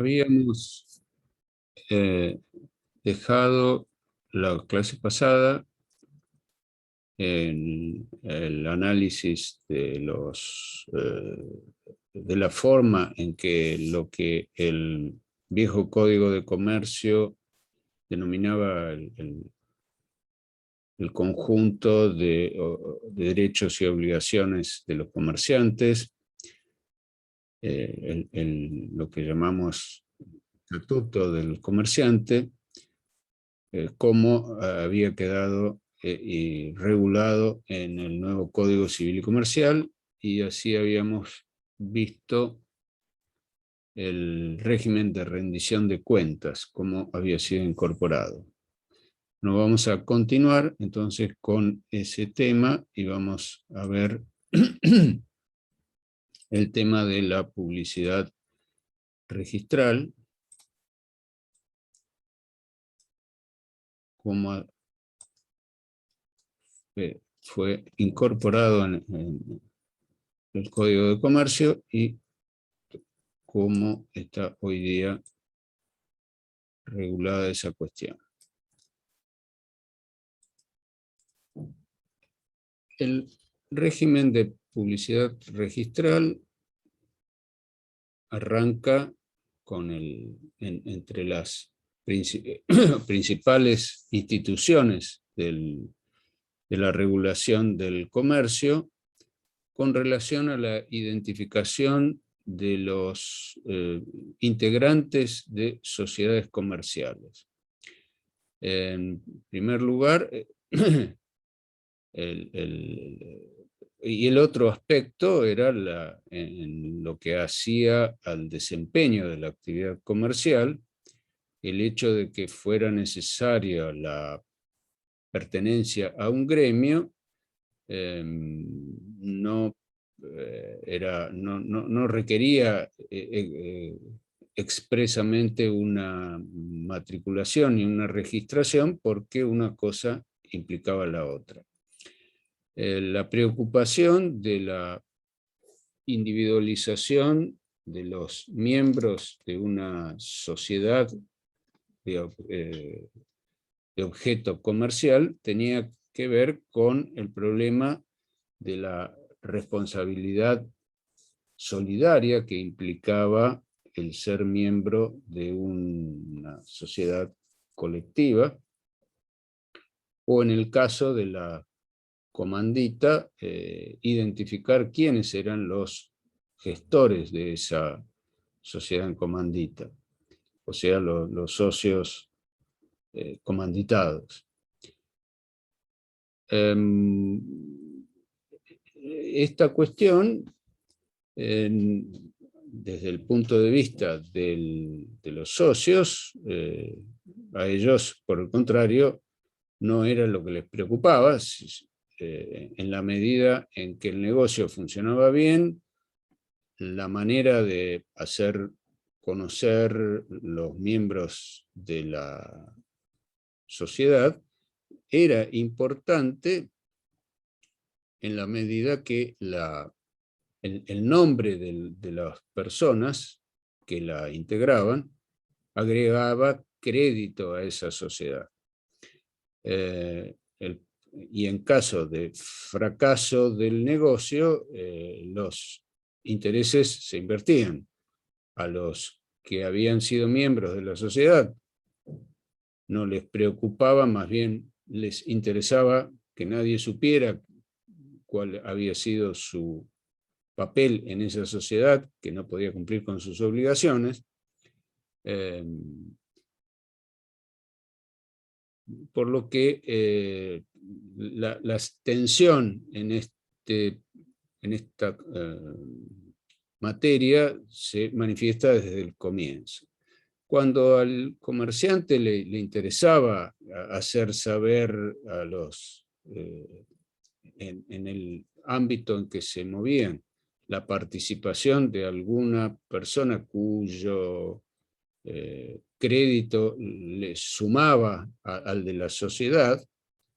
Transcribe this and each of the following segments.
Habíamos eh, dejado la clase pasada en el análisis de la forma en que lo que el viejo Código de Comercio denominaba el conjunto de derechos y obligaciones de los comerciantes, lo que llamamos estatuto del comerciante, cómo había quedado y regulado en el nuevo Código Civil y Comercial, y así habíamos visto el régimen de rendición de cuentas, cómo había sido incorporado. Nos vamos a continuar entonces con ese tema y vamos a ver el tema de la publicidad registral, cómo fue incorporado en el Código de Comercio y cómo está hoy día regulada esa cuestión. El régimen de publicidad registral arranca con entre las principales instituciones de la regulación del comercio con relación a la identificación de los integrantes de sociedades comerciales. En primer lugar, y el otro aspecto era en lo que hacía al desempeño de la actividad comercial, el hecho de que fuera necesaria la pertenencia a un gremio no requería expresamente una matriculación y una registración, porque una cosa implicaba la otra. La preocupación de la individualización de los miembros de una sociedad de objeto comercial tenía que ver con el problema de la responsabilidad solidaria que implicaba el ser miembro de una sociedad colectiva, o en el caso de la comandita, identificar quiénes eran los gestores de esa sociedad en comandita, o sea, los socios comanditados. Esta cuestión, desde el punto de vista de los socios, a ellos, por el contrario, no era lo que les preocupaba. En la medida en que el negocio funcionaba bien, la manera de hacer conocer los miembros de la sociedad era importante en la medida que el nombre de las personas que la integraban agregaba crédito a esa sociedad. Y en caso de fracaso del negocio, los intereses se invertían. A los que habían sido miembros de la sociedad no les preocupaba, más bien les interesaba que nadie supiera cuál había sido su papel en esa sociedad, que no podía cumplir con sus obligaciones. Por lo que la tensión en esta materia se manifiesta desde el comienzo. Cuando al comerciante le interesaba hacer saber a los, en el ámbito en que se movían, la participación de alguna persona cuyo crédito le sumaba al de la sociedad,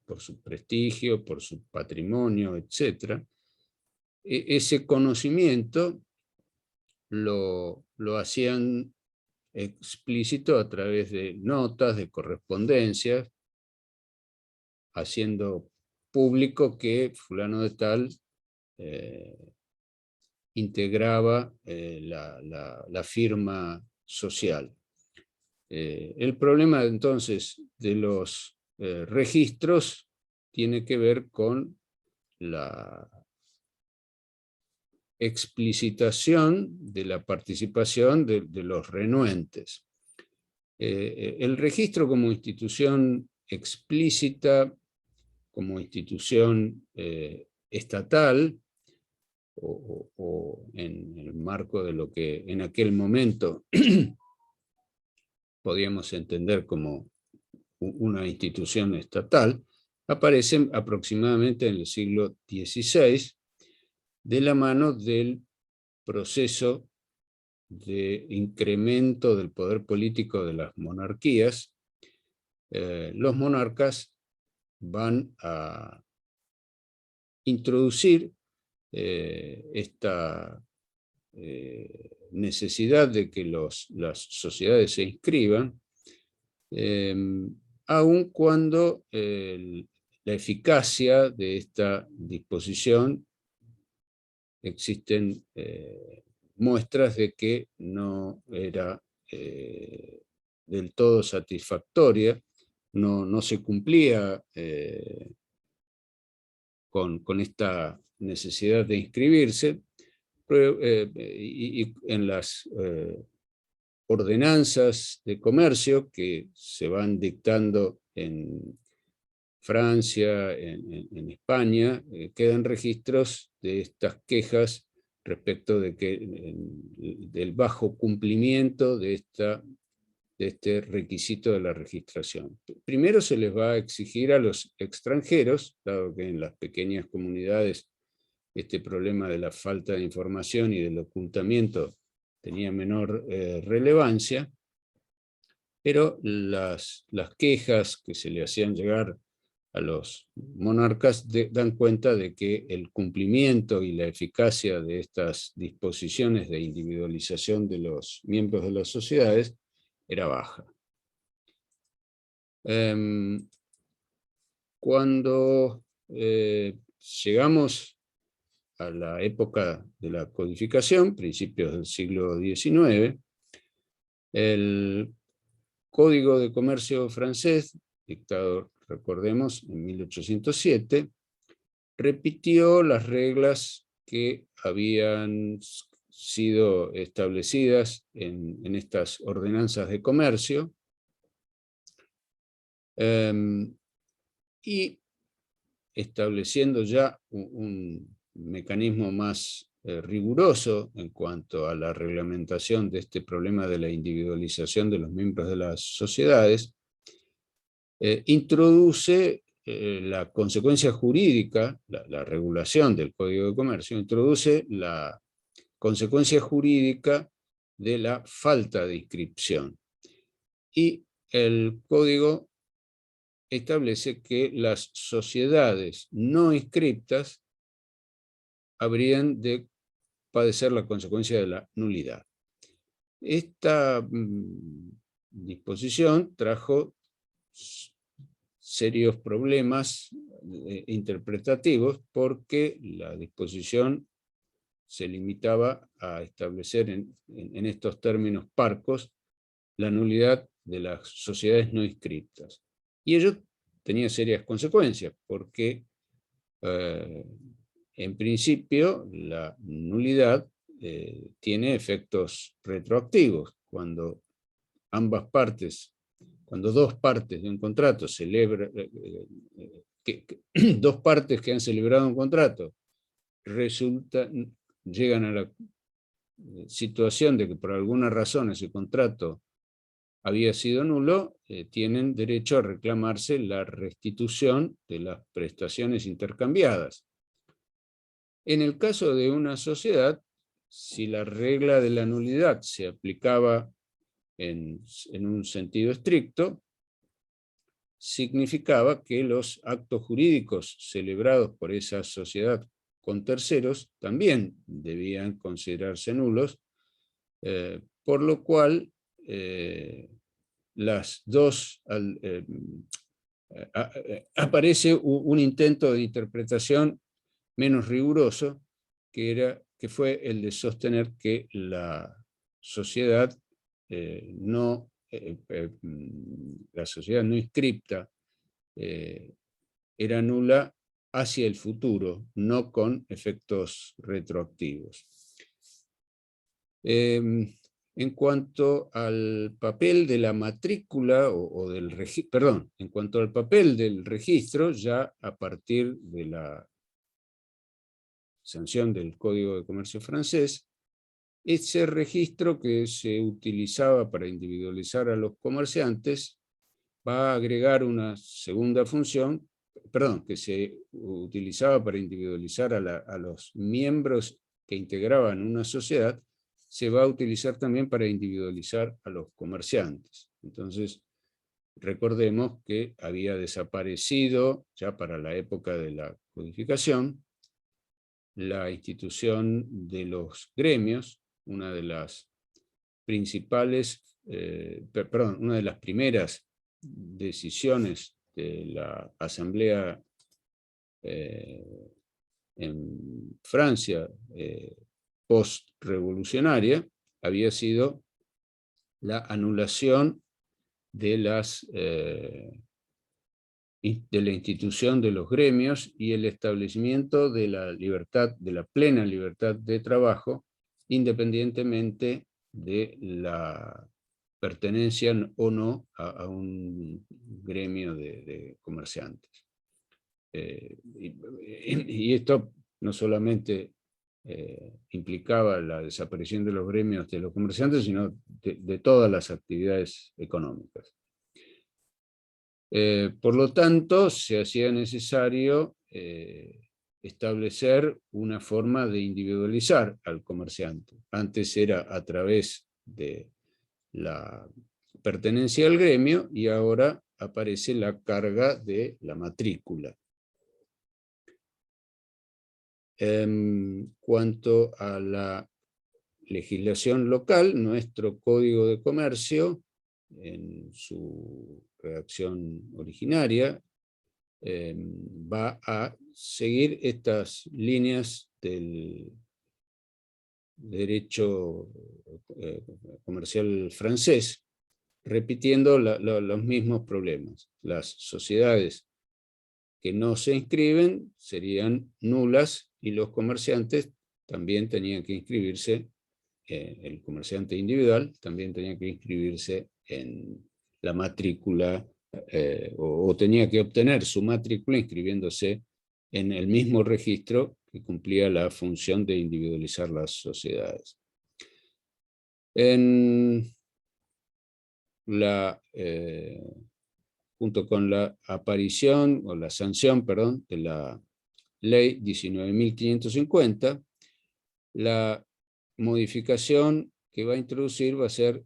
por su prestigio, por su patrimonio, etc., ese conocimiento lo hacían explícito a través de notas, de correspondencias, haciendo público que fulano de tal integraba la firma social. El problema entonces de los registros tiene que ver con la explicitación de la participación de los renuentes. El registro como institución explícita, como institución estatal, o en el marco de lo que en aquel momento podíamos entender como una institución estatal, aparecen aproximadamente en el siglo XVI, de la mano del proceso de incremento del poder político de las monarquías. Los monarcas van a introducir esta necesidad de que las sociedades se inscriban, aun cuando la eficacia de esta disposición existen muestras de que no era del todo satisfactoria, no se cumplía con esta necesidad de inscribirse, y en las ordenanzas de comercio que se van dictando en Francia, en España, quedan registros de estas quejas respecto de del bajo cumplimiento de este requisito de la registración. Primero se les va a exigir a los extranjeros, dado que en las pequeñas comunidades este problema de la falta de información y del ocultamiento tenía menor relevancia, pero las quejas que se le hacían llegar a los monarcas dan cuenta de que el cumplimiento y la eficacia de estas disposiciones de individualización de los miembros de las sociedades era baja. Cuando llegamos a la época de la codificación, principios del siglo XIX, el Código de Comercio francés, dictado, recordemos, en 1807, repitió las reglas que habían sido establecidas en estas ordenanzas de comercio, y estableciendo ya un mecanismo más riguroso en cuanto a la reglamentación de este problema de la individualización de los miembros de las sociedades, introduce la consecuencia jurídica, la regulación del Código de Comercio, introduce la consecuencia jurídica de la falta de inscripción. Y el Código establece que las sociedades no inscriptas habrían de padecer la consecuencia de la nulidad. Esta disposición trajo serios problemas interpretativos, porque la disposición se limitaba a establecer en estos términos parcos la nulidad de las sociedades no inscriptas. Y ello tenía serias consecuencias, porque en principio la nulidad tiene efectos retroactivos. Cuando dos partes de un contrato celebran, dos partes que han celebrado un contrato llegan a la situación de que por alguna razón ese contrato había sido nulo, tienen derecho a reclamarse la restitución de las prestaciones intercambiadas. En el caso de una sociedad, si la regla de la nulidad se aplicaba en un sentido estricto, significaba que los actos jurídicos celebrados por esa sociedad con terceros también debían considerarse nulos, por lo cual las dos, aparece un intento de interpretación menos riguroso, que fue el de sostener que la sociedad la sociedad no inscripta era nula hacia el futuro, no con efectos retroactivos. En cuanto al papel de la matrícula, en cuanto al papel del registro, ya a partir de la sanción del Código de Comercio francés, ese registro que se utilizaba para individualizar a los comerciantes va a agregar una segunda función, que se utilizaba para individualizar a los miembros que integraban una sociedad, se va a utilizar también para individualizar a los comerciantes. Entonces, recordemos que había desaparecido, ya para la época de la codificación, la institución de los gremios, una de las primeras decisiones de la Asamblea en Francia post-revolucionaria había sido la anulación de la institución de los gremios y el establecimiento de la plena libertad de trabajo, independientemente de la pertenencia o no a un gremio de comerciantes. Y esto no solamente implicaba la desaparición de los gremios de los comerciantes, sino de todas las actividades económicas. Por lo tanto, se hacía necesario establecer una forma de individualizar al comerciante. Antes era a través de la pertenencia al gremio y ahora aparece la carga de la matrícula. En cuanto a la legislación local, nuestro Código de Comercio, en su redacción originaria, va a seguir estas líneas del derecho comercial francés, repitiendo los mismos problemas. Las sociedades que no se inscriben serían nulas y los comerciantes también tenían que inscribirse, el comerciante individual también tenía que inscribirse en la matrícula o tenía que obtener su matrícula inscribiéndose en el mismo registro que cumplía la función de individualizar las sociedades. Junto con la aparición, o la sanción, perdón, de la Ley 19.550, la modificación que va a introducir va a ser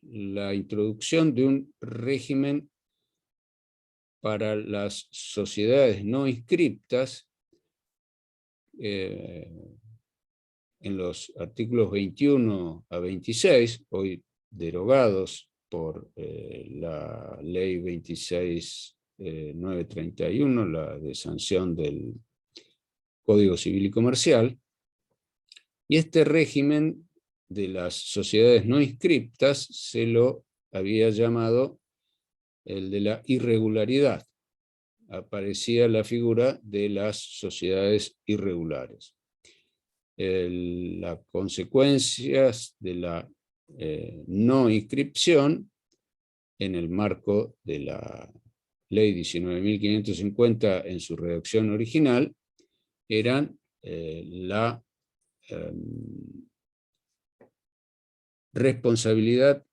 la introducción de un régimen para las sociedades no inscriptas en los artículos 21 a 26, hoy derogados por la ley 26.931, la de sanción del Código Civil y Comercial, y este régimen de las sociedades no inscriptas se lo había llamado el de la irregularidad. Aparecía la figura de las sociedades irregulares. Las consecuencias de la no inscripción en el marco de la Ley 19.550 en su redacción original eran la responsabilidad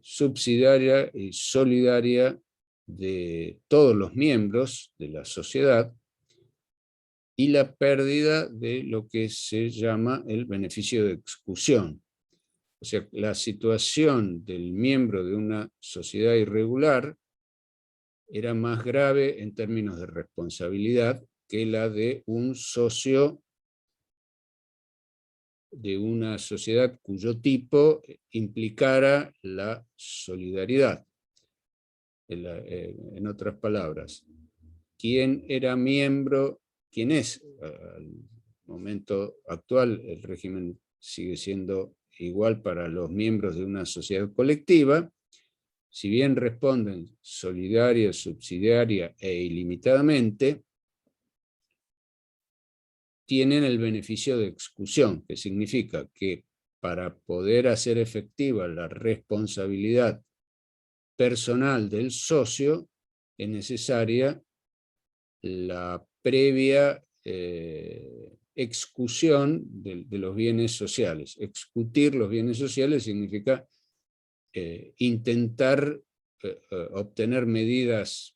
subsidiaria y solidaria de todos los miembros de la sociedad y la pérdida de lo que se llama el beneficio de exclusión. O sea, la situación del miembro de una sociedad irregular era más grave en términos de responsabilidad que la de un socio de una sociedad cuyo tipo implicara la solidaridad. En otras palabras, ¿quién era miembro? ¿Quién es? Al momento actual, el régimen sigue siendo igual para los miembros de una sociedad colectiva. Si bien responden solidaria, subsidiaria e ilimitadamente, tienen el beneficio de exclusión, que significa que para poder hacer efectiva la responsabilidad personal del socio, es necesaria la previa excusión de los bienes sociales. Excutir los bienes sociales significa intentar obtener medidas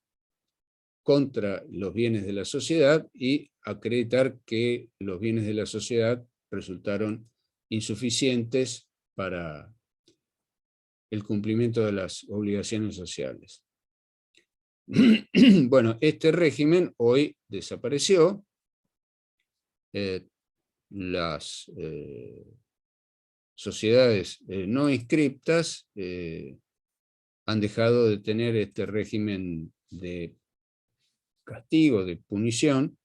contra los bienes de la sociedad y acreditar que los bienes de la sociedad resultaron insuficientes para el cumplimiento de las obligaciones sociales. Bueno, este régimen hoy desapareció. Las sociedades no inscriptas han dejado de tener este régimen de castigo, de punición,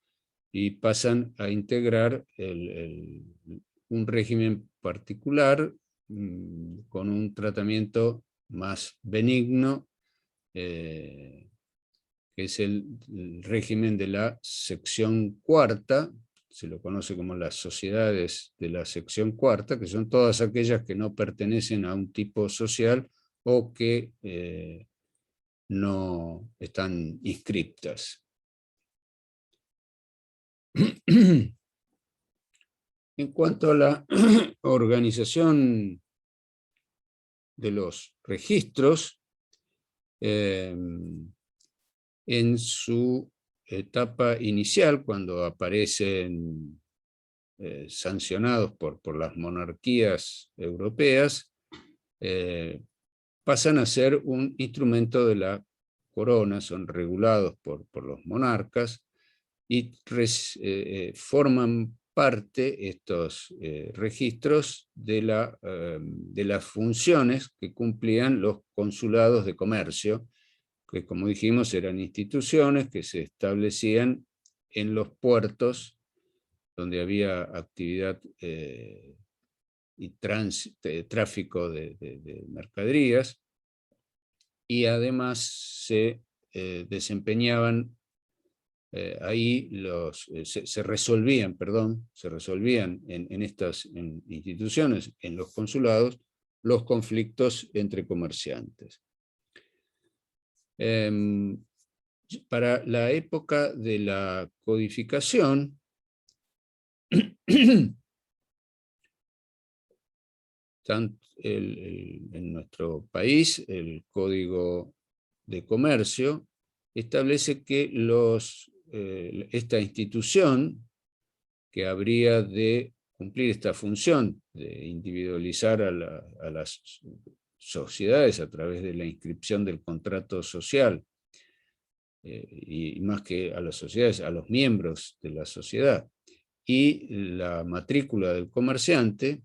y pasan a integrar un régimen particular con un tratamiento más benigno, que es el régimen de la sección cuarta. Se lo conoce como las sociedades de la sección cuarta, que son todas aquellas que no pertenecen a un tipo social o que no están inscriptas. En cuanto a la organización de los registros, en su etapa inicial, cuando aparecen sancionados por las monarquías europeas, pasan a ser un instrumento de la corona, son regulados por los monarcas y forman parte estos registros de las funciones que cumplían los consulados de comercio, que como dijimos eran instituciones que se establecían en los puertos donde había actividad y tráfico de mercaderías, y además se desempeñaban ahí se resolvían en estas instituciones, en los consulados, los conflictos entre comerciantes. Para la época de la codificación, en nuestro país, el Código de Comercio establece que esta institución, que habría de cumplir esta función de individualizar a las sociedades a través de la inscripción del contrato social, y más que a las sociedades, a los miembros de la sociedad, y la matrícula del comerciante,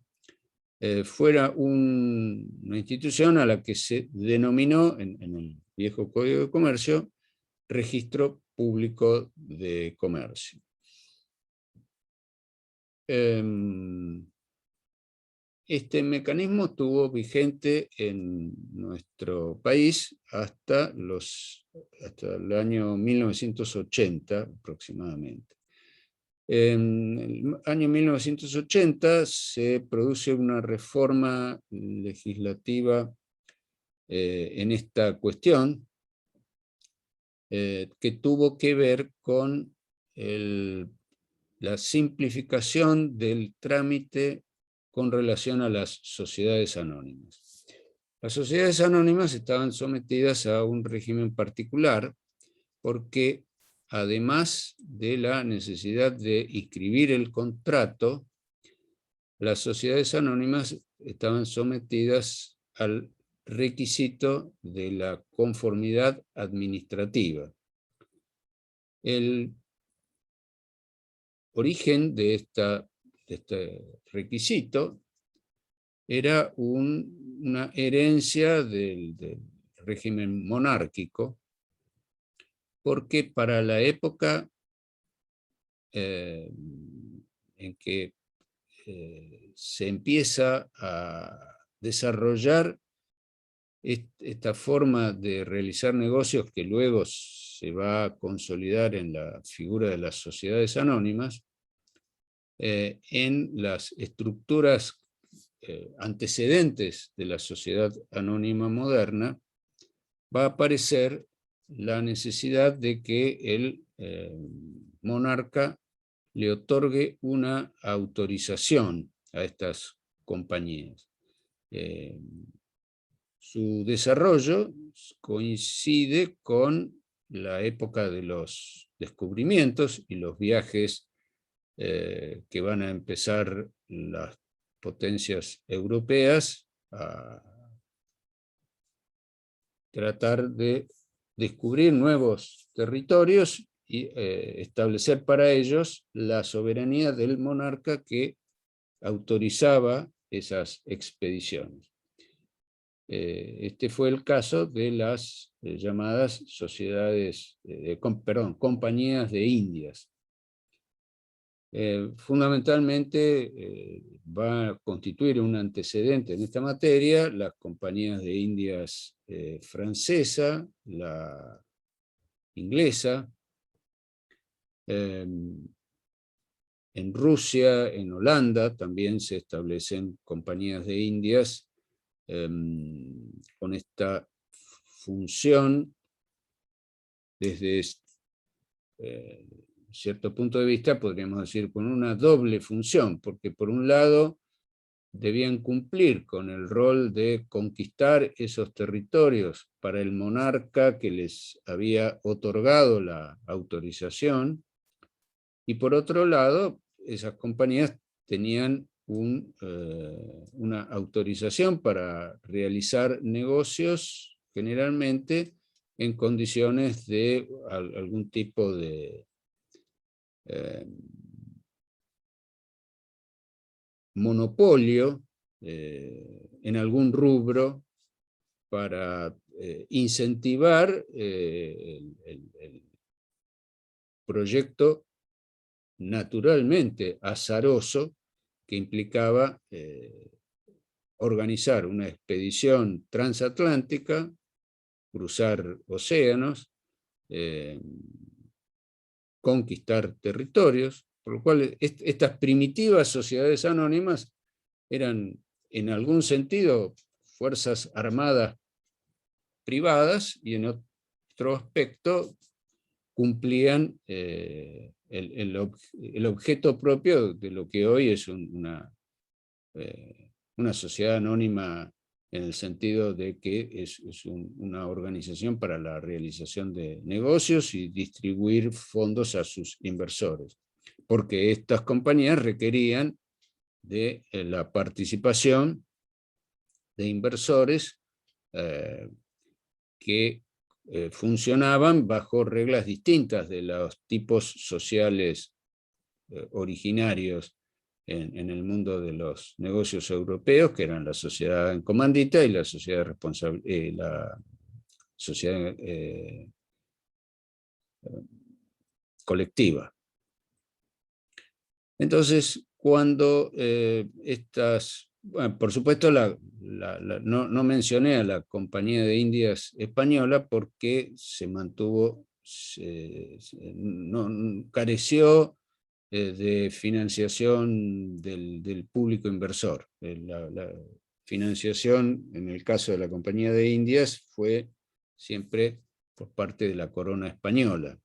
fuera una institución a la que se denominó en el viejo Código de Comercio Registro Público de Comercio. Este mecanismo estuvo vigente en nuestro país hasta el año 1980 aproximadamente. En el año 1980 se produce una reforma legislativa en esta cuestión, que tuvo que ver con la simplificación del trámite con relación a las sociedades anónimas. Las sociedades anónimas estaban sometidas a un régimen particular porque, además de la necesidad de inscribir el contrato, las sociedades anónimas estaban sometidas al requisito de la conformidad administrativa. El origen de esta este requisito era una herencia del régimen monárquico, porque para la época en que se empieza a desarrollar esta forma de realizar negocios que luego se va a consolidar en la figura de las sociedades anónimas, en las estructuras antecedentes de la sociedad anónima moderna, va a aparecer la necesidad de que el monarca le otorgue una autorización a estas compañías. Su desarrollo coincide con la época de los descubrimientos y los viajes que van a empezar las potencias europeas a tratar de descubrir nuevos territorios y establecer para ellos la soberanía del monarca que autorizaba esas expediciones. Este fue el caso de las llamadas sociedades, compañías de Indias. Fundamentalmente va a constituir un antecedente en esta materia las compañías de Indias francesa, la inglesa, en Rusia, en Holanda también se establecen compañías de Indias con esta función desde cierto punto de vista, podríamos decir, con una doble función, porque por un lado debían cumplir con el rol de conquistar esos territorios para el monarca que les había otorgado la autorización, y por otro lado, esas compañías tenían una autorización para realizar negocios, generalmente en condiciones de algún tipo de monopolio en algún rubro para incentivar el proyecto naturalmente azaroso que implicaba organizar una expedición transatlántica, cruzar océanos, conquistar territorios, por lo cual estas primitivas sociedades anónimas eran en algún sentido fuerzas armadas privadas y en otro aspecto cumplían el objeto propio de lo que hoy es una sociedad anónima, en el sentido de que es una organización para la realización de negocios y distribuir fondos a sus inversores, porque estas compañías requerían de la participación de inversores que funcionaban bajo reglas distintas de los tipos sociales originarios en el mundo de los negocios europeos, que eran la sociedad en comandita y la sociedad responsable, la sociedad colectiva. Entonces, cuando bueno, por supuesto no mencioné a la Compañía de Indias Española porque se mantuvo, careció de financiación del público inversor. La financiación, en el caso de la Compañía de Indias, fue siempre por parte de la corona española,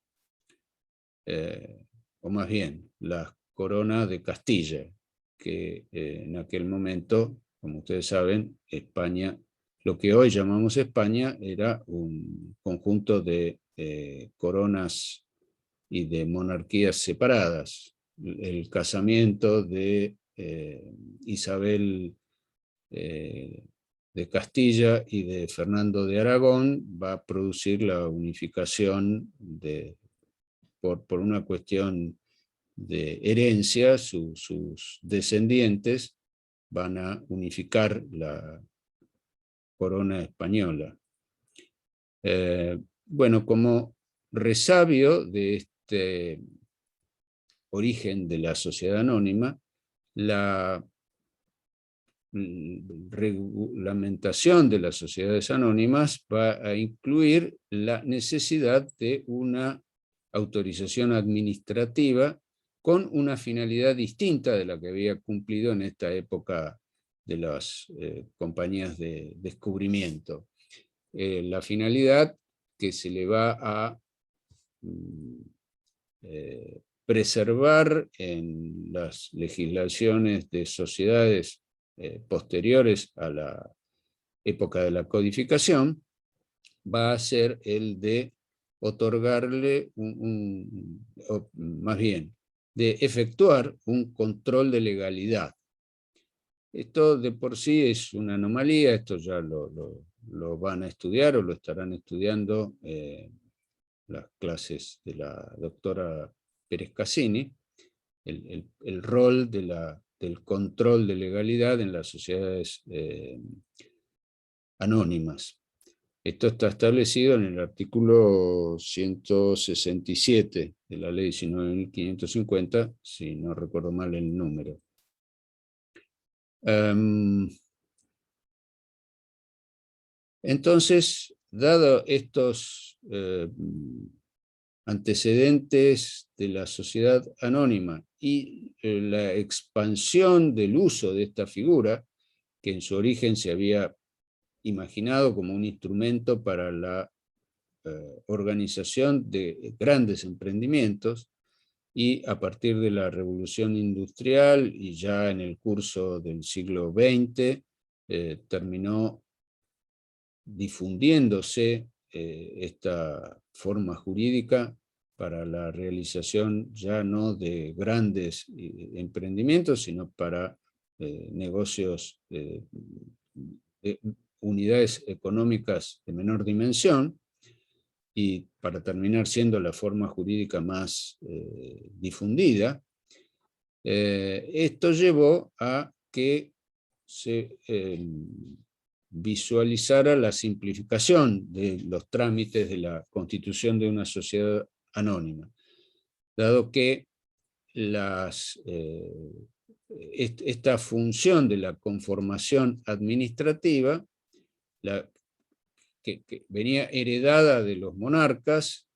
o más bien, la corona de Castilla, que en aquel momento, como ustedes saben, España, lo que hoy llamamos España, era un conjunto de coronas y de monarquías separadas. El casamiento de Isabel de Castilla y de Fernando de Aragón va a producir la unificación por una cuestión herencia, sus descendientes van a unificar la corona española. Bueno, como resabio de este origen de la sociedad anónima, la reglamentación de las sociedades anónimas va a incluir la necesidad de una autorización administrativa con una finalidad distinta de la que había cumplido en esta época de las compañías de descubrimiento. La finalidad que se le va a preservar en las legislaciones de sociedades posteriores a la época de la codificación, va a ser el de otorgarle, o más bien, de efectuar un control de legalidad. Esto de por sí es una anomalía, esto ya lo van a estudiar o lo estarán estudiando las clases de la doctora Pérez Cassini, el rol del control de legalidad en las sociedades anónimas. Esto está establecido en el artículo 167 de la ley 19.550, si no recuerdo mal el número. Entonces, dado estos antecedentes de la sociedad anónima y la expansión del uso de esta figura, que en su origen se había imaginado como un instrumento para la organización de grandes emprendimientos, y a partir de la Revolución Industrial y ya en el curso del siglo XX terminó difundiéndose esta forma jurídica para la realización ya no de grandes emprendimientos, sino para negocios de unidades económicas de menor dimensión, y para terminar siendo la forma jurídica más difundida. Esto llevó a que se visualizara la simplificación de los trámites de la constitución de una sociedad anónima, dado que esta función de la conformación administrativa, que venía heredada de los monarcas,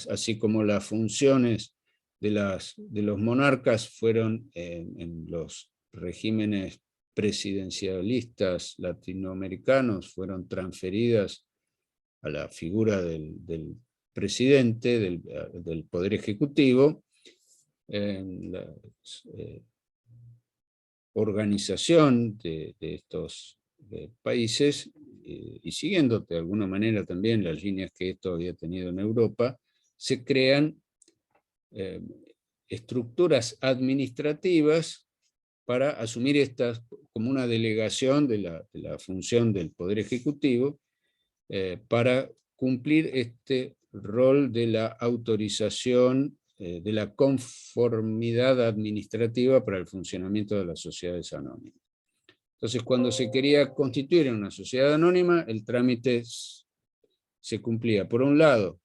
así como las funciones de los monarcas fueron en los regímenes presidencialistas latinoamericanos, fueron transferidas a la figura del presidente, del poder ejecutivo. En la organización de estos países, y siguiendo de alguna manera también las líneas que esto había tenido en Europa, se crean estructuras administrativas para asumir estas como una delegación de la función del Poder Ejecutivo, para cumplir este rol de la autorización, de la conformidad administrativa para el funcionamiento de las sociedades anónimas. Entonces, cuando se quería constituir en una sociedad anónima, el trámite se cumplía, por un lado,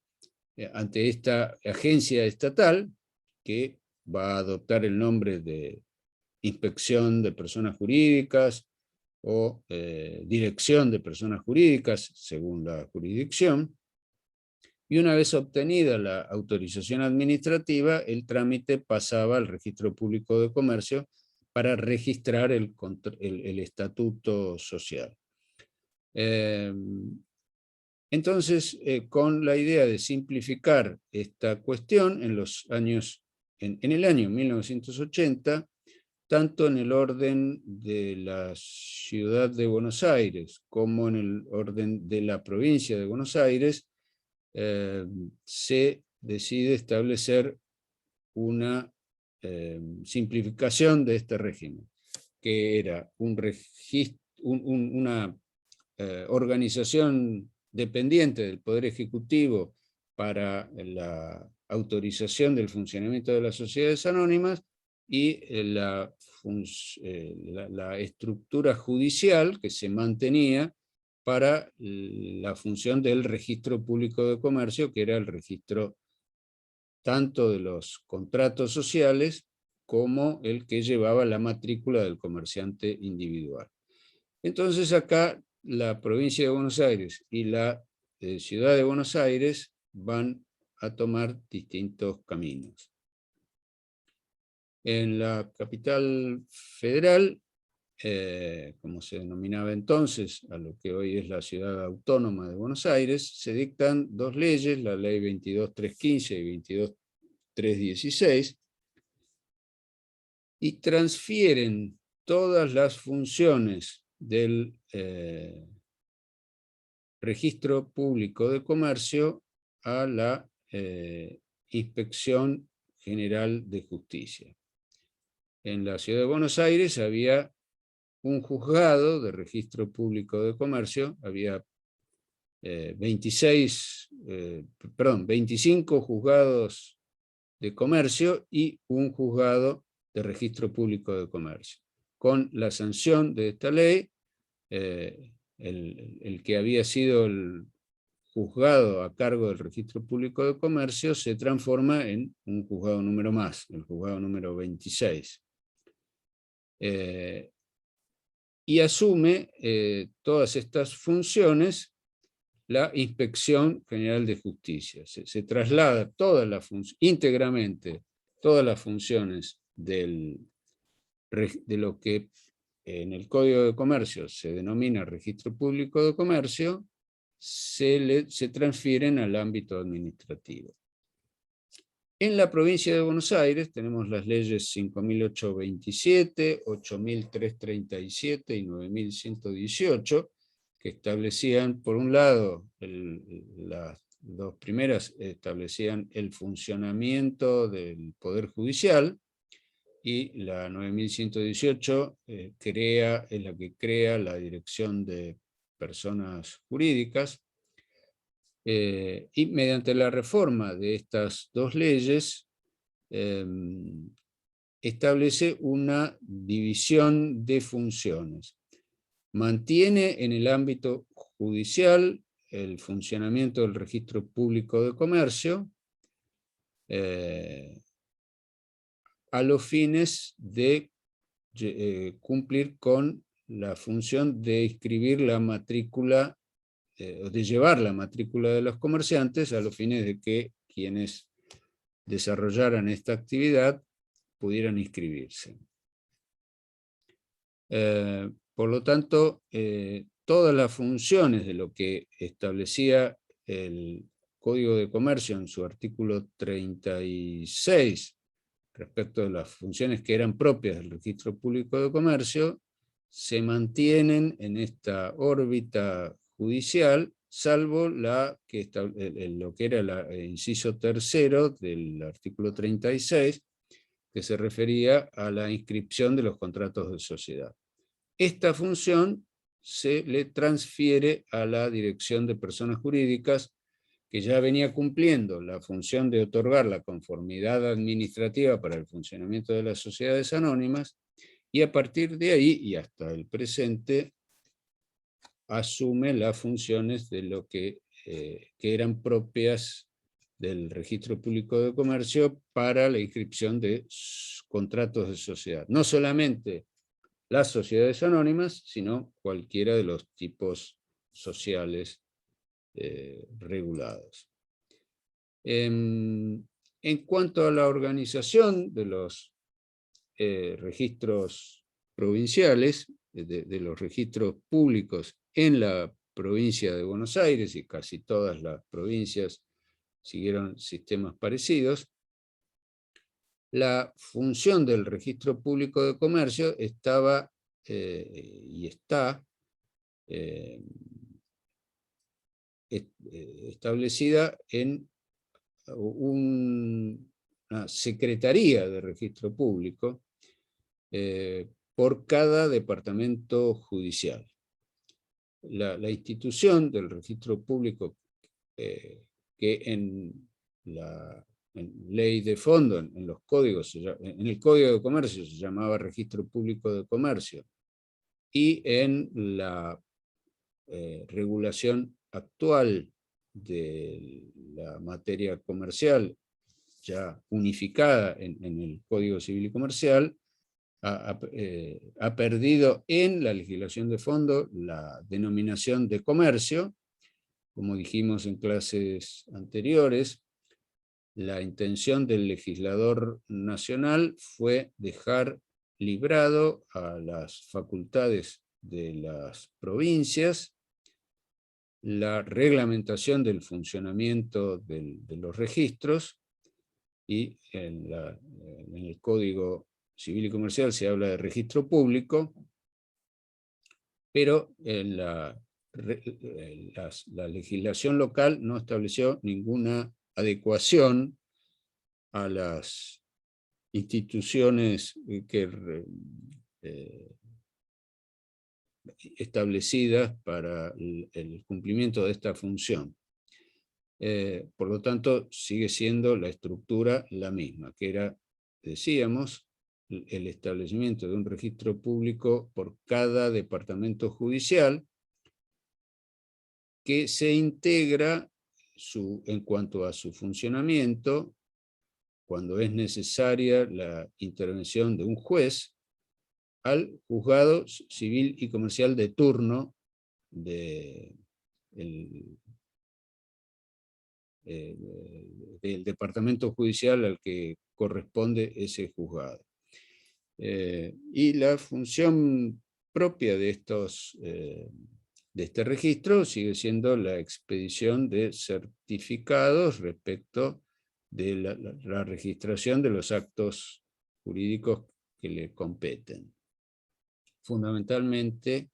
ante esta agencia estatal, que va a adoptar el nombre de Inspección de Personas Jurídicas o Dirección de Personas Jurídicas, según la jurisdicción, y una vez obtenida la autorización administrativa, el trámite pasaba al Registro Público de Comercio para registrar el estatuto social. Entonces, con la idea de simplificar esta cuestión, en el año 1980, tanto en el orden de la ciudad de Buenos Aires como en el orden de la provincia de Buenos Aires, se decide establecer una simplificación de este régimen, que era una organización dependiente del Poder Ejecutivo para la autorización del funcionamiento de las sociedades anónimas y la estructura judicial que se mantenía para la función del registro público de comercio, que era el registro tanto de los contratos sociales como el que llevaba la matrícula del comerciante individual. Entonces acá la provincia de Buenos Aires y la ciudad de Buenos Aires van a tomar distintos caminos. En la capital federal, como se denominaba entonces, a lo que hoy es la ciudad autónoma de Buenos Aires, se dictan dos leyes, la ley 22.315 y 22.316, y transfieren todas las funciones del registro público de comercio a la Inspección General de Justicia. En la ciudad de Buenos Aires había un juzgado de registro público de comercio, había 25 juzgados de comercio y un juzgado de registro público de comercio. Con la sanción de esta ley, el que había sido el juzgado a cargo del registro público de comercio se transforma en un juzgado número más, el juzgado número 26. Y asume todas estas funciones la Inspección General de Justicia. Se traslada íntegramente todas las funciones de lo que en el Código de Comercio se denomina Registro Público de Comercio, se transfieren al ámbito administrativo. En la provincia de Buenos Aires tenemos las leyes 5.827, 8.337 y 9.118, que establecían, por un lado, las dos primeras establecían el funcionamiento del Poder Judicial, y la 9.118 es la que crea la Dirección de Personas Jurídicas, y mediante la reforma de estas dos leyes establece una división de funciones. Mantiene en el ámbito judicial el funcionamiento del registro público de comercio a los fines de cumplir con la función de inscribir la matrícula, de llevar la matrícula de los comerciantes a los fines de que quienes desarrollaran esta actividad pudieran inscribirse. Por lo tanto, todas las funciones de lo que establecía el Código de Comercio en su artículo 36, respecto de las funciones que eran propias del Registro Público de Comercio, se mantienen en esta órbita judicial, salvo lo que era el inciso tercero del artículo 36, que se refería a la inscripción de los contratos de sociedad. Esta función se le transfiere a la Dirección de Personas Jurídicas, que ya venía cumpliendo la función de otorgar la conformidad administrativa para el funcionamiento de las sociedades anónimas, y a partir de ahí y hasta el presente asume las funciones de lo que eran propias del Registro Público de Comercio para la inscripción de contratos de sociedad. No solamente las sociedades anónimas, sino cualquiera de los tipos sociales regulados. En cuanto a la organización de los registros provinciales, de los registros públicos en la provincia de Buenos Aires, y casi todas las provincias siguieron sistemas parecidos, la función del Registro Público de Comercio estaba y está establecida en una Secretaría de Registro Público por cada departamento judicial. La institución del Registro Público, que en la ley de fondo, en los códigos, en el Código de Comercio se llamaba Registro Público de Comercio, y en la regulación actual de la materia comercial, ya unificada en el Código Civil y Comercial, ha perdido en la legislación de fondo la denominación de comercio. Como dijimos en clases anteriores, la intención del legislador nacional fue dejar librado a las facultades de las provincias la reglamentación del funcionamiento de los registros, y en el Código Civil y Comercial se habla de registro público, pero la legislación local no estableció ninguna adecuación a las instituciones establecidas para el cumplimiento de esta función. Por lo tanto, sigue siendo la estructura la misma, que era, decíamos, el establecimiento de un registro público por cada departamento judicial, que se integra en cuanto a su funcionamiento, cuando es necesaria la intervención de un juez, al juzgado civil y comercial de turno del departamento judicial al que corresponde ese juzgado. Y la función propia de este registro sigue siendo la expedición de certificados respecto de la registración de los actos jurídicos que le competen. Fundamentalmente,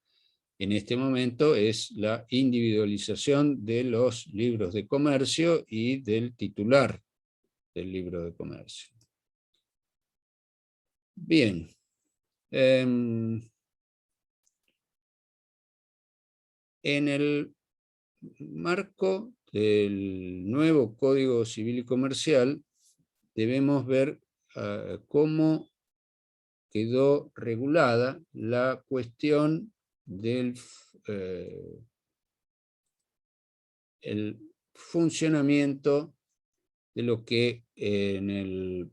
en este momento, es la individualización de los libros de comercio y del titular del libro de comercio. Bien. En el marco del nuevo Código Civil y Comercial, debemos ver cómo quedó regulada la cuestión del el funcionamiento de lo que en el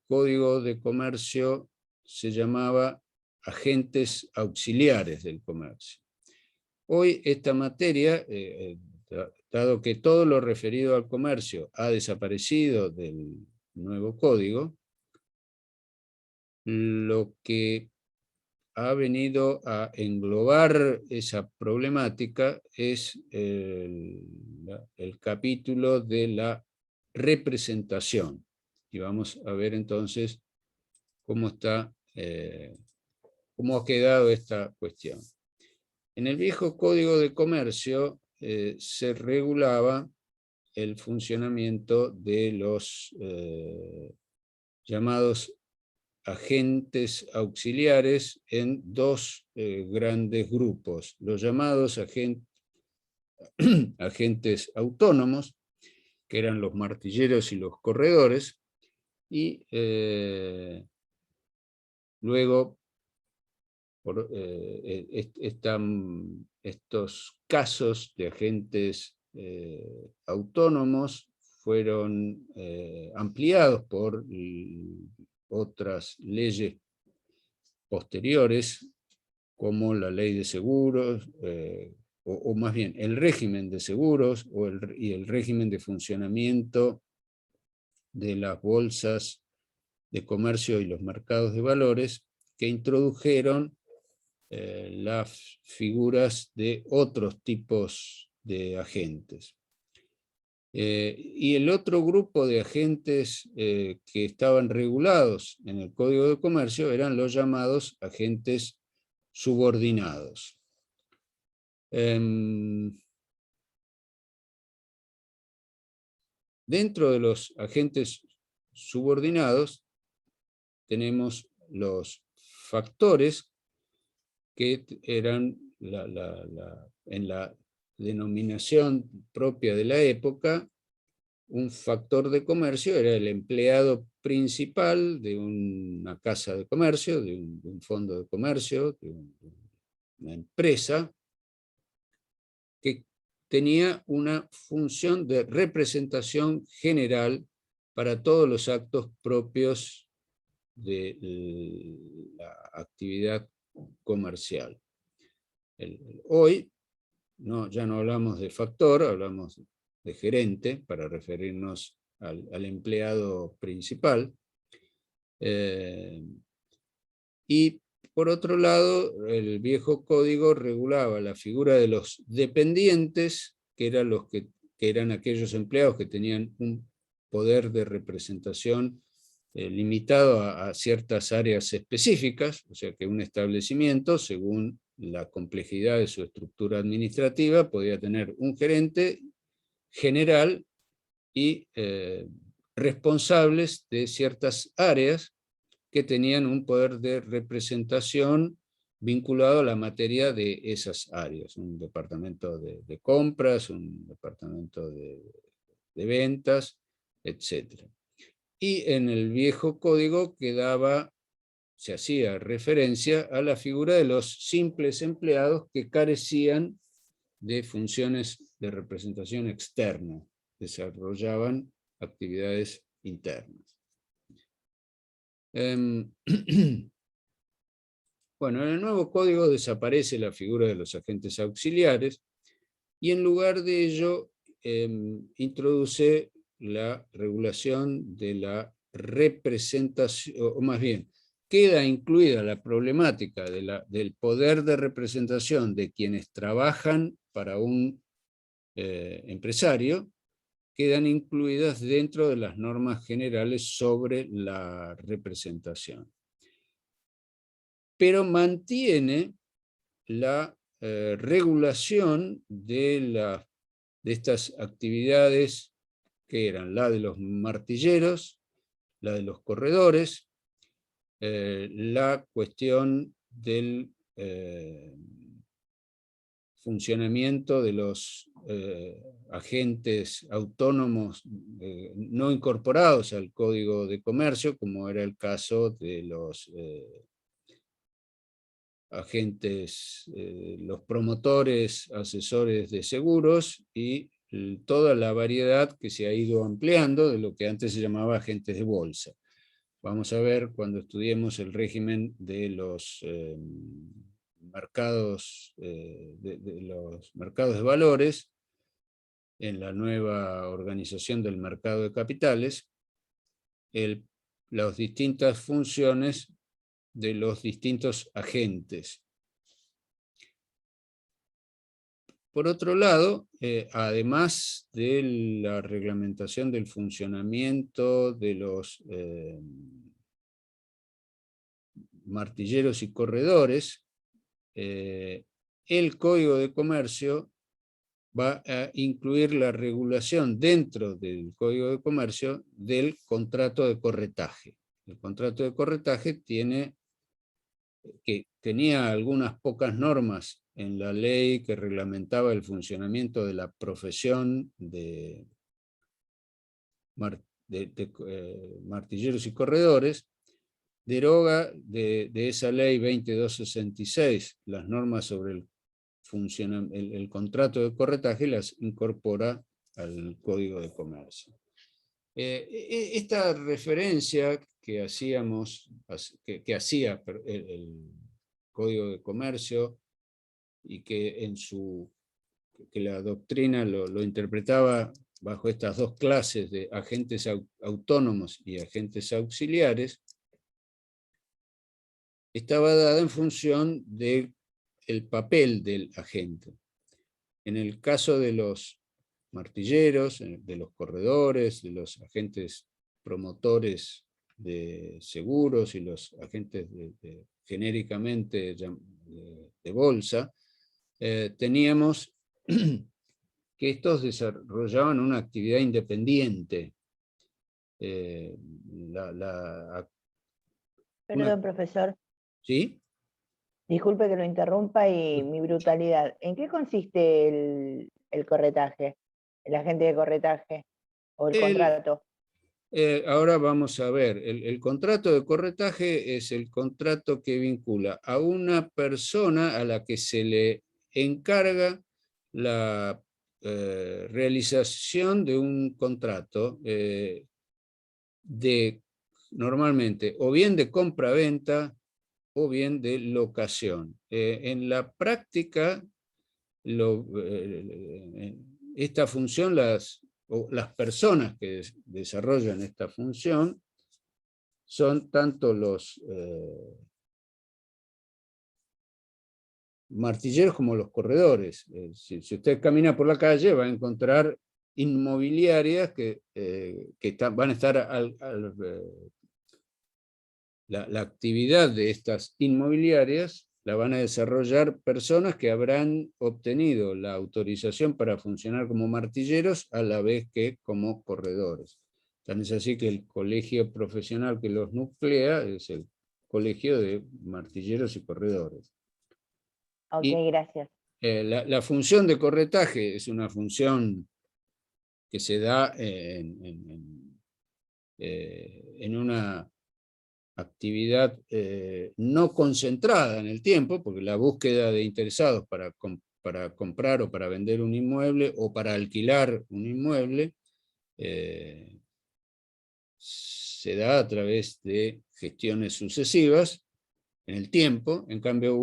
Código de Comercio se llamaba agentes auxiliares del comercio. Hoy esta materia, dado que todo lo referido al comercio ha desaparecido del nuevo código, lo que ha venido a englobar esa problemática es el capítulo de la representación. Y vamos a ver entonces cómo ha quedado esta cuestión. En el viejo Código de Comercio se regulaba el funcionamiento de los llamados agentes auxiliares en dos grandes grupos: los llamados agentes autónomos, que eran los martilleros y los corredores, y luego están estos casos de agentes autónomos fueron ampliados por otras leyes posteriores, como la ley de seguros, o más bien el régimen de seguros y el régimen de funcionamiento de las bolsas de comercio y los mercados de valores, que introdujeron las figuras de otros tipos de agentes. Y el otro grupo de agentes que estaban regulados en el Código de Comercio eran los llamados agentes subordinados. Dentro de los agentes subordinados tenemos los factores, que eran en la denominación propia de la época, un factor de comercio era el empleado principal de una casa de comercio, de un fondo de comercio, de una empresa, que tenía una función de representación general para todos los actos propios de la actividad comercial. Hoy ya no hablamos de factor, hablamos de gerente para referirnos al empleado principal. Y por otro lado, el viejo código regulaba la figura de los dependientes, que eran aquellos empleados que tenían un poder de representación limitado a ciertas áreas específicas, o sea que un establecimiento, según la complejidad de su estructura administrativa, podía tener un gerente general y responsables de ciertas áreas que tenían un poder de representación vinculado a la materia de esas áreas, un departamento de compras, un departamento de ventas, etc. Y en el viejo código se hacía referencia a la figura de los simples empleados que carecían de funciones de representación externa, desarrollaban actividades internas. Bueno, en el nuevo código desaparece la figura de los agentes auxiliares y en lugar de ello introduce la regulación de la representación, o más bien, queda incluida la problemática del poder de representación de quienes trabajan para un empresario, quedan incluidas dentro de las normas generales sobre la representación. Pero mantiene la regulación de estas actividades que eran la de los martilleros, la de los corredores, la cuestión del funcionamiento de los agentes autónomos no incorporados al Código de Comercio, como era el caso de los agentes, los promotores, asesores de seguros y toda la variedad que se ha ido ampliando de lo que antes se llamaba agentes de bolsa. Vamos a ver cuando estudiemos el régimen de los mercados de valores en la nueva organización del mercado de capitales, las distintas funciones de los distintos agentes. Por otro lado, además de la reglamentación del funcionamiento de los martilleros y corredores, el Código de Comercio va a incluir la regulación dentro del Código de Comercio del contrato de corretaje. El contrato de corretaje tenía algunas pocas normas en la ley que reglamentaba el funcionamiento de la profesión de martilleros y corredores, deroga de esa ley 2266 las normas sobre el contrato de corretaje y las incorpora al Código de Comercio. Esta referencia que hacía el Código de Comercio y que la doctrina lo interpretaba bajo estas dos clases de agentes autónomos y agentes auxiliares, estaba dada en función del papel del agente. En el caso de los martilleros, de los corredores, de los agentes promotores de seguros y los agentes genéricamente de bolsa, teníamos que estos desarrollaban una actividad independiente. Perdón, profesor. ¿Sí? Disculpe que lo interrumpa y mi brutalidad. ¿En qué consiste el corretaje? El agente de corretaje. o el contrato. Ahora vamos a ver, el contrato de corretaje es el contrato que vincula a una persona a la que se le encarga la realización de un contrato normalmente o bien de compra-venta o bien de locación. En la práctica, esta función, las personas que desarrollan esta función son tanto los martilleros como los corredores. Si usted camina por la calle va a encontrar inmobiliarias que van a estar la actividad de estas inmobiliarias la van a desarrollar personas que habrán obtenido la autorización para funcionar como martilleros a la vez que como corredores. Tan es así que el colegio profesional que los nuclea es el Colegio de Martilleros y Corredores. Ok, y, gracias. La función de corretaje es una función que se da en una actividad no concentrada en el tiempo, porque la búsqueda de interesados para comprar o para vender un inmueble o para alquilar un inmueble se da a través de gestiones sucesivas en el tiempo. En cambio,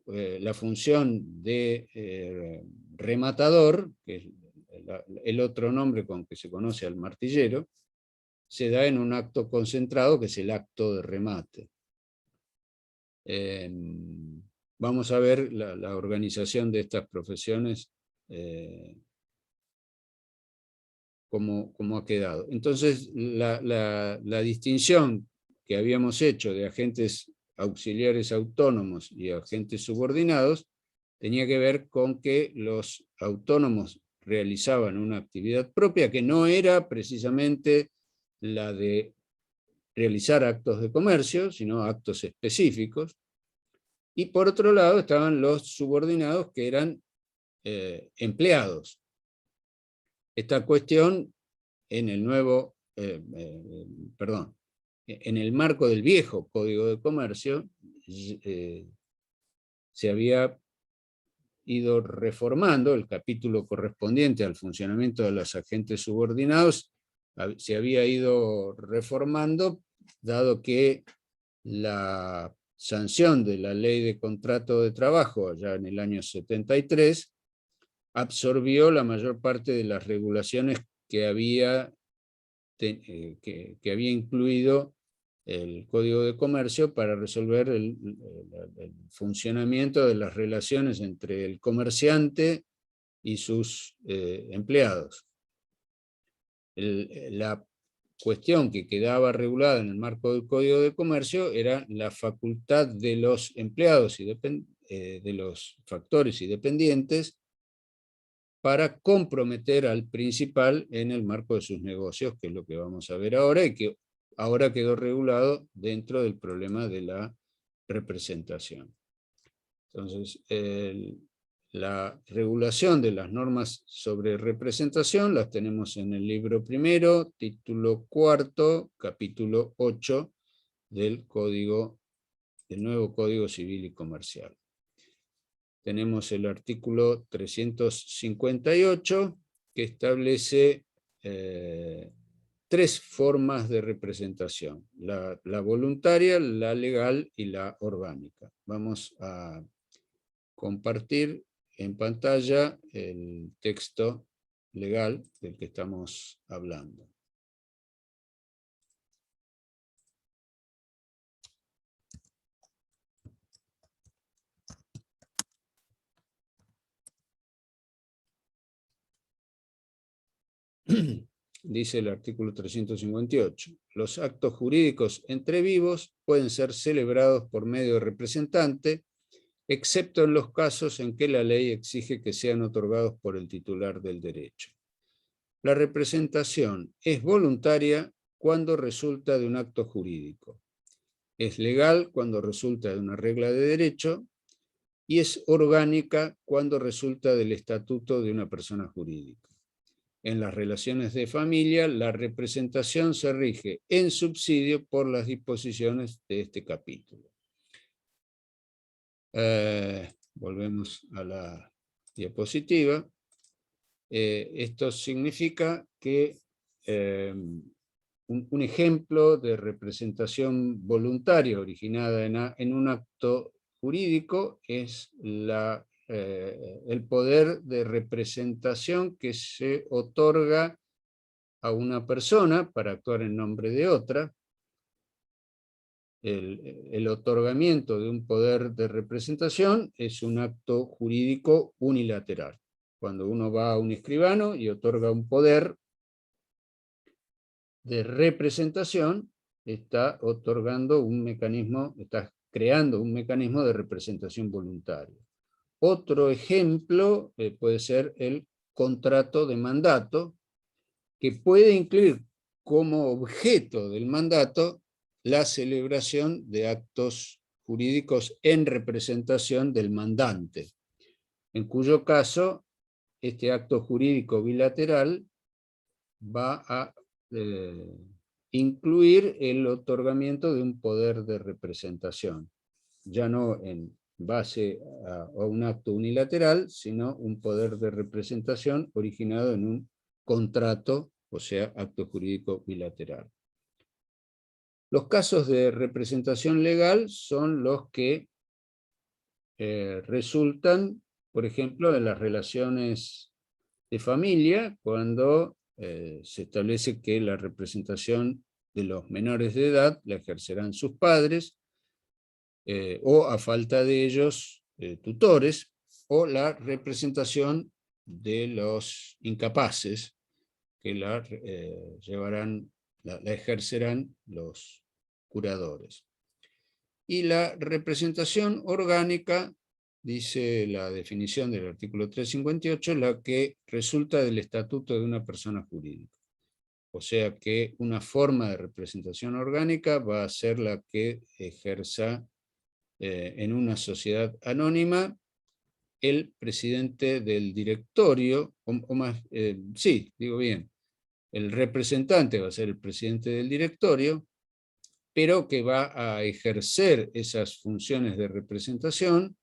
la función de rematador, que es el otro nombre con que se conoce al martillero, se da en un acto concentrado, que es el acto de remate. Vamos a ver la organización de estas profesiones, cómo ha quedado. Entonces, la distinción que habíamos hecho de agentes auxiliares autónomos y agentes subordinados tenía que ver con que los autónomos realizaban una actividad propia que no era precisamente la de realizar actos de comercio, sino actos específicos. Y por otro lado estaban los subordinados, que eran empleados. Esta cuestión en el nuevo, en el marco del viejo Código de Comercio, se había ido reformando el capítulo correspondiente al funcionamiento de los agentes subordinados, se había ido reformando, dado que la sanción de la Ley de Contrato de Trabajo, allá en el año 73, absorbió la mayor parte de las regulaciones que había incluido el Código de Comercio para resolver el funcionamiento de las relaciones entre el comerciante y sus empleados. La cuestión que quedaba regulada en el marco del Código de Comercio era la facultad de los empleados y de los factores y dependientes para comprometer al principal en el marco de sus negocios, que es lo que vamos a ver ahora, y que ahora quedó regulado dentro del problema de la representación. Entonces, la regulación de las normas sobre representación las tenemos en el libro primero, título cuarto, capítulo 8 del nuevo Código Civil y Comercial. Tenemos el artículo 358, que establece 3 formas de representación: la voluntaria, la legal y la orgánica. Vamos a compartir en pantalla el texto legal del que estamos hablando. Dice el artículo 358, los actos jurídicos entre vivos pueden ser celebrados por medio de representante, excepto en los casos en que la ley exige que sean otorgados por el titular del derecho. La representación es voluntaria cuando resulta de un acto jurídico, es legal cuando resulta de una regla de derecho y es orgánica cuando resulta del estatuto de una persona jurídica. en las relaciones de familia, la representación se rige en subsidio por las disposiciones de este capítulo. Volvemos a la diapositiva. Esto significa que un ejemplo de representación voluntaria originada en un acto jurídico es el poder de representación que se otorga a una persona para actuar en nombre de otra. El otorgamiento de un poder de representación es un acto jurídico unilateral. Cuando uno va a un escribano y otorga un poder de representación, está otorgando un mecanismo, está creando un mecanismo de representación voluntaria. Otro ejemplo puede ser el contrato de mandato, que puede incluir como objeto del mandato la celebración de actos jurídicos en representación del mandante, en cuyo caso este acto jurídico bilateral va a incluir el otorgamiento de un poder de representación, ya no en base a un acto unilateral, sino un poder de representación originado en un contrato, o sea, acto jurídico bilateral. Los casos de representación legal son los que resultan, por ejemplo, de las relaciones de familia, cuando se establece que la representación de los menores de edad la ejercerán sus padres, o a falta de ellos, tutores, o la representación de los incapaces, que la ejercerán los curadores. Y la representación orgánica, dice la definición del artículo 358, la que resulta del estatuto de una persona jurídica. O sea que una forma de representación orgánica va a ser la que ejerza en una sociedad anónima el presidente del directorio, sí, digo bien, el representante va a ser el presidente del directorio, pero que va a ejercer esas funciones de representación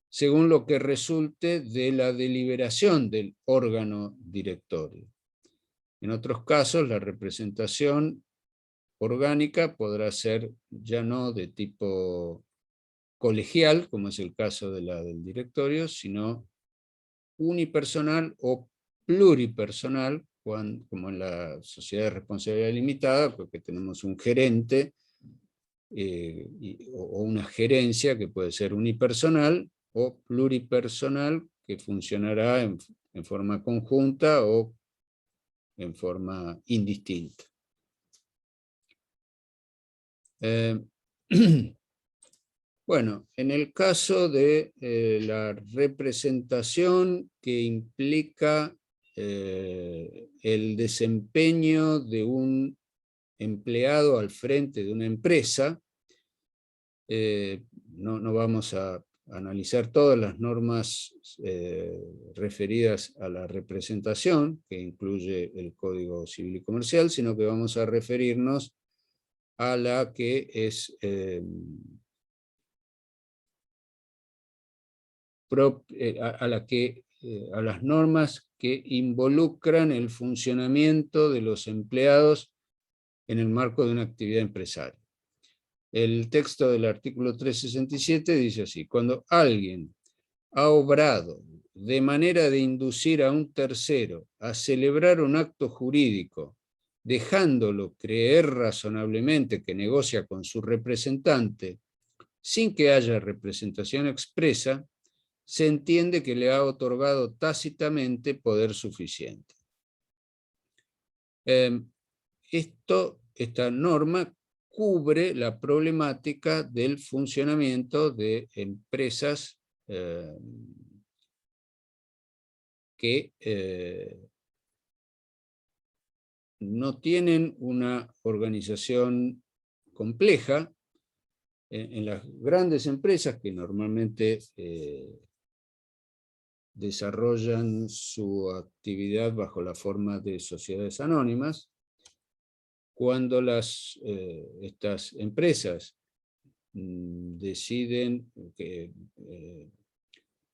según lo que resulte de la deliberación del órgano directorio. En otros casos, la representación orgánica podrá ser ya no de tipo colegial, como es el caso de la del directorio, sino unipersonal o pluripersonal, como en la sociedad de responsabilidad limitada, porque tenemos un gerente o una gerencia que puede ser unipersonal o pluripersonal, que funcionará en forma conjunta o en forma indistinta. Bueno, en el caso de la representación que implica el desempeño de un empleado al frente de una empresa, no vamos a analizar todas las normas referidas a la representación, que incluye el Código Civil y Comercial, sino que vamos a referirnos a la que es a las normas que involucran el funcionamiento de los empleados en el marco de una actividad empresaria. El texto del artículo 367 dice así: cuando alguien ha obrado de manera de inducir a un tercero a celebrar un acto jurídico, dejándolo creer razonablemente que negocia con su representante, sin que haya representación expresa, se entiende que le ha otorgado tácitamente poder suficiente. Esta norma cubre la problemática del funcionamiento de empresas que no tienen una organización compleja. En las grandes empresas, que normalmente desarrollan su actividad bajo la forma de sociedades anónimas. Cuando estas empresas deciden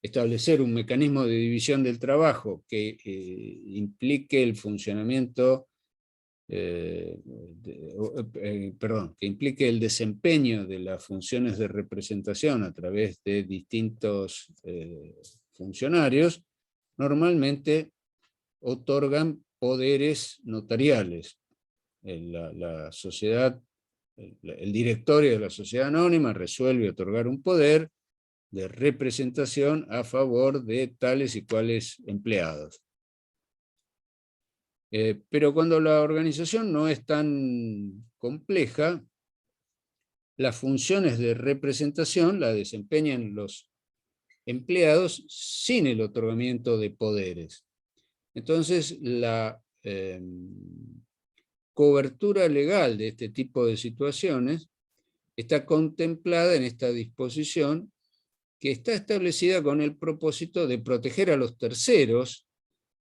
establecer un mecanismo de división del trabajo que implique el funcionamiento, que implique el desempeño de las funciones de representación a través de distintos funcionarios, normalmente otorgan poderes notariales. La sociedad, el directorio de la sociedad anónima resuelve otorgar un poder de representación a favor de tales y cuales empleados. Pero cuando la organización no es tan compleja, las funciones de representación la desempeñan los empleados sin el otorgamiento de poderes. Entonces, la cobertura legal de este tipo de situaciones está contemplada en esta disposición, que está establecida con el propósito de proteger a los terceros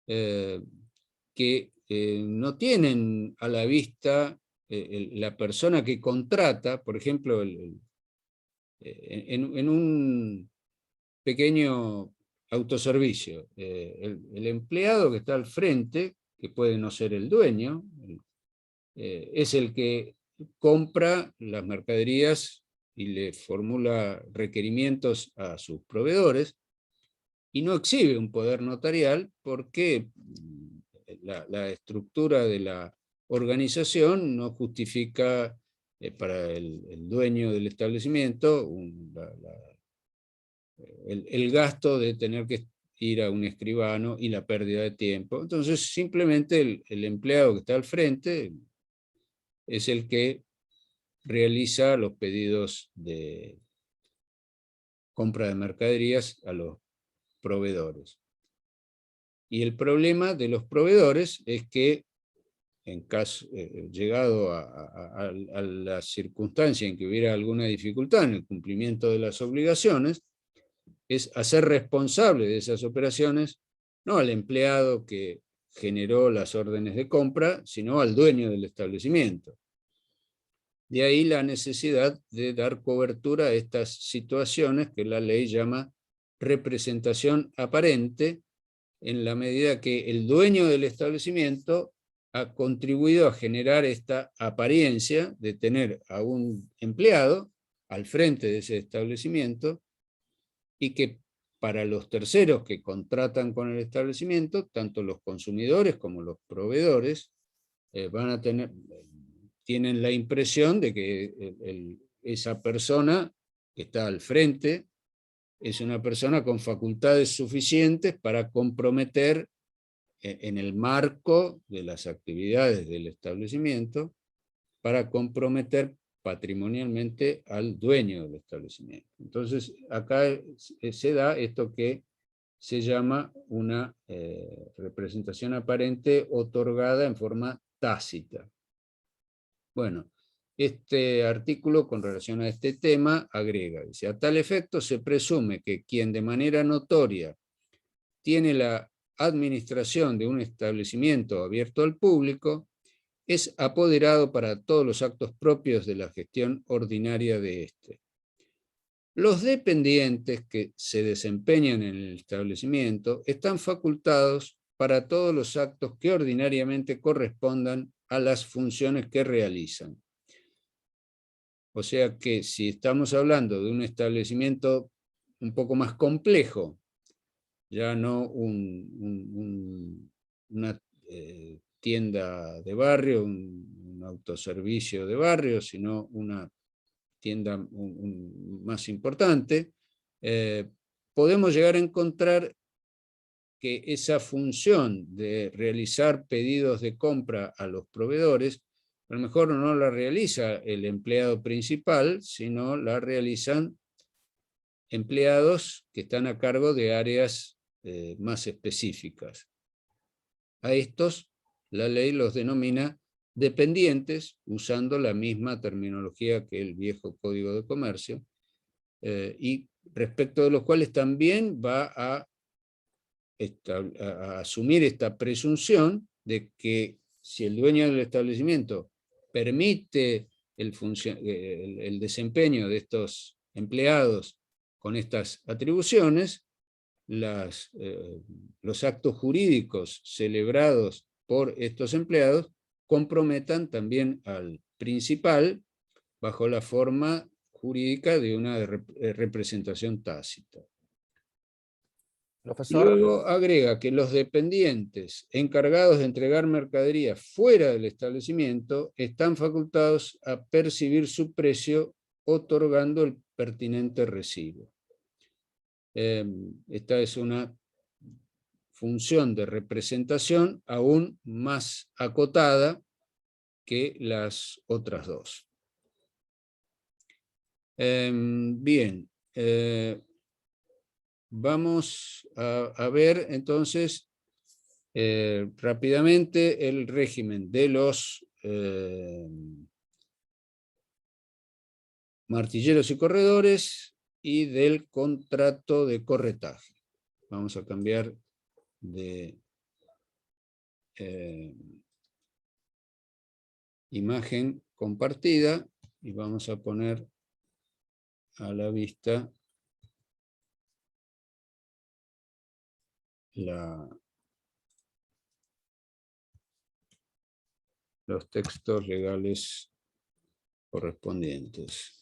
que no tienen a la vista la persona que contrata, por ejemplo, en un pequeño autoservicio, el empleado que está al frente, que puede no ser el dueño, es el que compra las mercaderías y le formula requerimientos a sus proveedores, y no exhibe un poder notarial porque la estructura de la organización no justifica para el dueño del establecimiento el gasto de tener que ir a un escribano y la pérdida de tiempo. Entonces simplemente el empleado que está al frente es el que realiza los pedidos de compra de mercaderías a los proveedores. Y el problema de los proveedores es que, en caso, llegado a la circunstancia en que hubiera alguna dificultad en el cumplimiento de las obligaciones, es hacer responsable de esas operaciones no al empleado que generó las órdenes de compra, sino al dueño del establecimiento. De ahí la necesidad de dar cobertura a estas situaciones que la ley llama representación aparente, en la medida que el dueño del establecimiento ha contribuido a generar esta apariencia de tener a un empleado al frente de ese establecimiento, y que para los terceros que contratan con el establecimiento, tanto los consumidores como los proveedores, tienen la impresión de que esa persona que está al frente es una persona con facultades suficientes para comprometer en el marco de las actividades del establecimiento, para comprometer patrimonialmente al dueño del establecimiento. Entonces, acá se da esto que se llama una representación aparente otorgada en forma tácita. Bueno, este artículo con relación a este tema agrega, dice: a tal efecto se presume que quien de manera notoria tiene la administración de un establecimiento abierto al público es apoderado para todos los actos propios de la gestión ordinaria de éste. Los dependientes que se desempeñan en el establecimiento están facultados para todos los actos que ordinariamente correspondan a las funciones que realizan. O sea que si estamos hablando de un establecimiento un poco más complejo, ya no una tienda de barrio, un autoservicio de barrio, sino una tienda más importante, podemos llegar a encontrar que esa función de realizar pedidos de compra a los proveedores, a lo mejor no la realiza el empleado principal, sino la realizan empleados que están a cargo de áreas más específicas. A estos la ley los denomina dependientes, usando la misma terminología que el viejo Código de Comercio, y respecto de los cuales también va a a asumir esta presunción de que si el dueño del establecimiento permite el desempeño de estos empleados con estas atribuciones, los actos jurídicos celebrados por estos empleados comprometan también al principal bajo la forma jurídica de una representación tácita. Profesor, Luego agrega que los dependientes encargados de entregar mercadería fuera del establecimiento están facultados a percibir su precio otorgando el pertinente recibo. Esta es una función de representación aún más acotada que las otras dos. Bien, vamos a ver entonces rápidamente el régimen de los martilleros y corredores y del contrato de corretaje. Vamos a cambiar de imagen compartida y vamos a poner a la vista los textos legales correspondientes.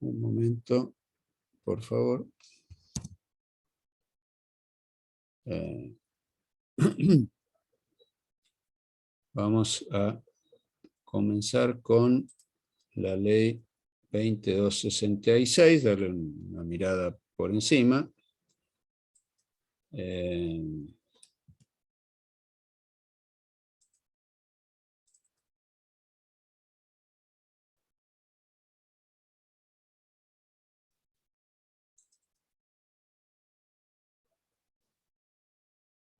Un momento, por favor. Vamos a comenzar con la ley 2266, darle una mirada por encima.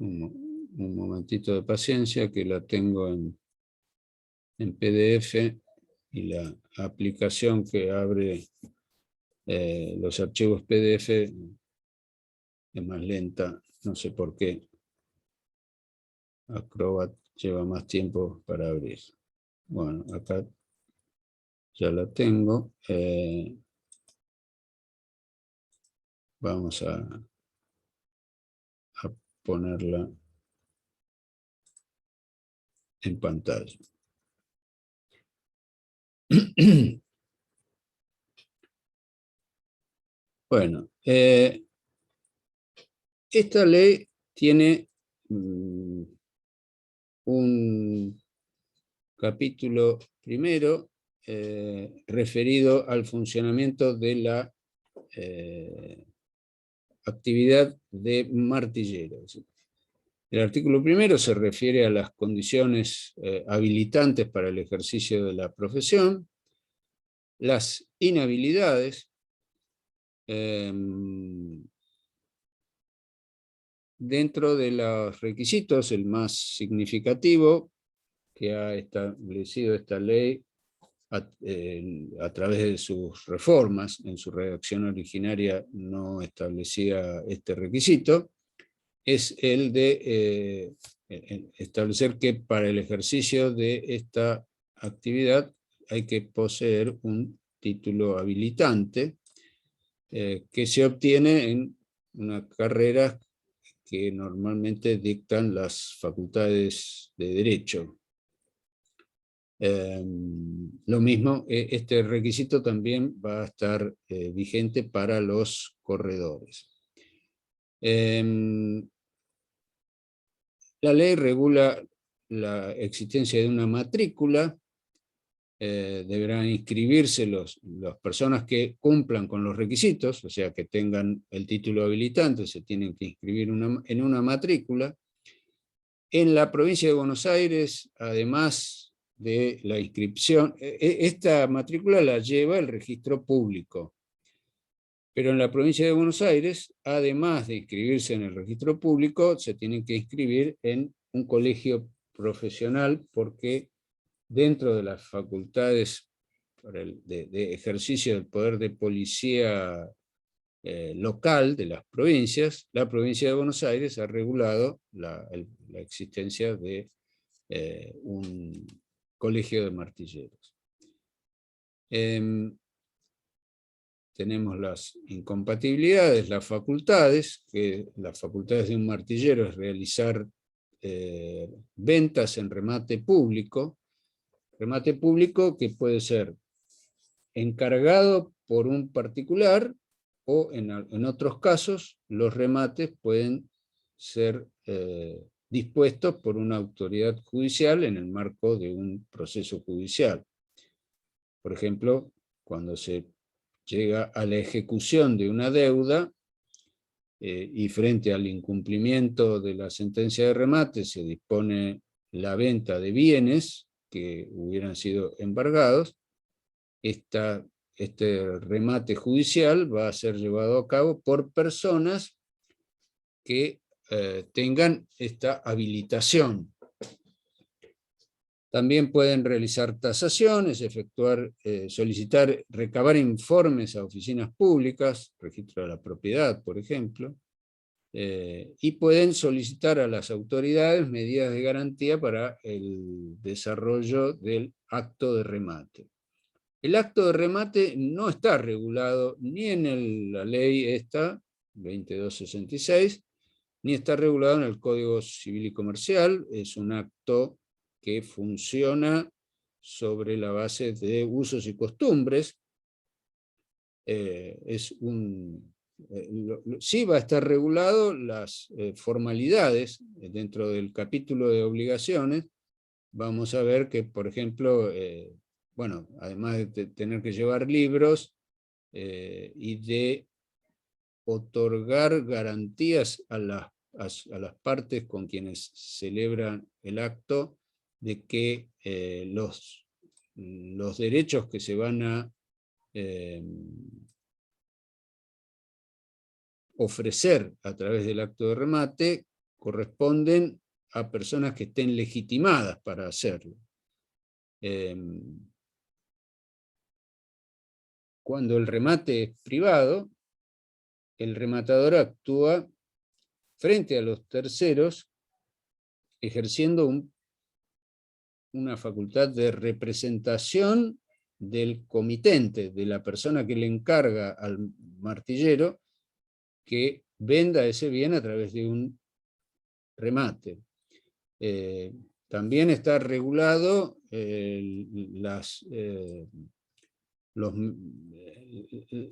Un momentito de paciencia que la tengo en PDF y la aplicación que abre los archivos PDF es más lenta, no sé por qué. Acrobat lleva más tiempo para abrir. Bueno, acá ya la tengo. Vamos a ponerla en pantalla. Bueno, esta ley tiene un capítulo primero referido al funcionamiento de la actividad de martilleros. El artículo primero se refiere a las condiciones habilitantes para el ejercicio de la profesión, las inhabilidades, dentro de los requisitos, el más significativo que ha establecido esta ley a través de sus reformas. En su redacción originaria no establecía este requisito, es el de establecer que para el ejercicio de esta actividad hay que poseer un título habilitante que se obtiene en una carrera que normalmente dictan las facultades de Derecho. Lo mismo, este requisito también va a estar vigente para los corredores. La ley regula la existencia de una matrícula. Deberán inscribirse las personas que cumplan con los requisitos, o sea, que tengan el título habilitante, se tienen que inscribir en una matrícula. En la provincia de Buenos Aires, además de la inscripción, esta matrícula la lleva el registro público, pero en la provincia de Buenos Aires, además de inscribirse en el registro público, se tienen que inscribir en un colegio profesional, porque dentro de las facultades de ejercicio del poder de policía local de las provincias, la provincia de Buenos Aires ha regulado la existencia de un colegio de martilleros. Tenemos las incompatibilidades, las facultades, que las facultades de un martillero es realizar ventas en remate público que puede ser encargado por un particular, o en otros casos los remates pueden ser dispuestos por una autoridad judicial en el marco de un proceso judicial. Por ejemplo, cuando se llega a la ejecución de una deuda y frente al incumplimiento de la sentencia de remate se dispone la venta de bienes que hubieran sido embargados, este remate judicial va a ser llevado a cabo por personas que tengan esta habilitación. También pueden realizar tasaciones, solicitar, recabar informes a oficinas públicas, registro de la propiedad, por ejemplo, y pueden solicitar a las autoridades medidas de garantía para el desarrollo del acto de remate. El acto de remate no está regulado ni en la ley esta, 2266, ni está regulado en el Código Civil y Comercial. Es un acto que funciona sobre la base de usos y costumbres. Sí va a estar regulado las formalidades dentro del capítulo de obligaciones. Vamos a ver que, por ejemplo, bueno, además de tener que llevar libros y de otorgar garantías a las partes con quienes celebran el acto de que los derechos que se van a ofrecer a través del acto de remate corresponden a personas que estén legitimadas para hacerlo. Cuando el remate es privado, el rematador actúa frente a los terceros, ejerciendo una facultad de representación del comitente, de la persona que le encarga al martillero que venda ese bien a través de un remate. También está regulado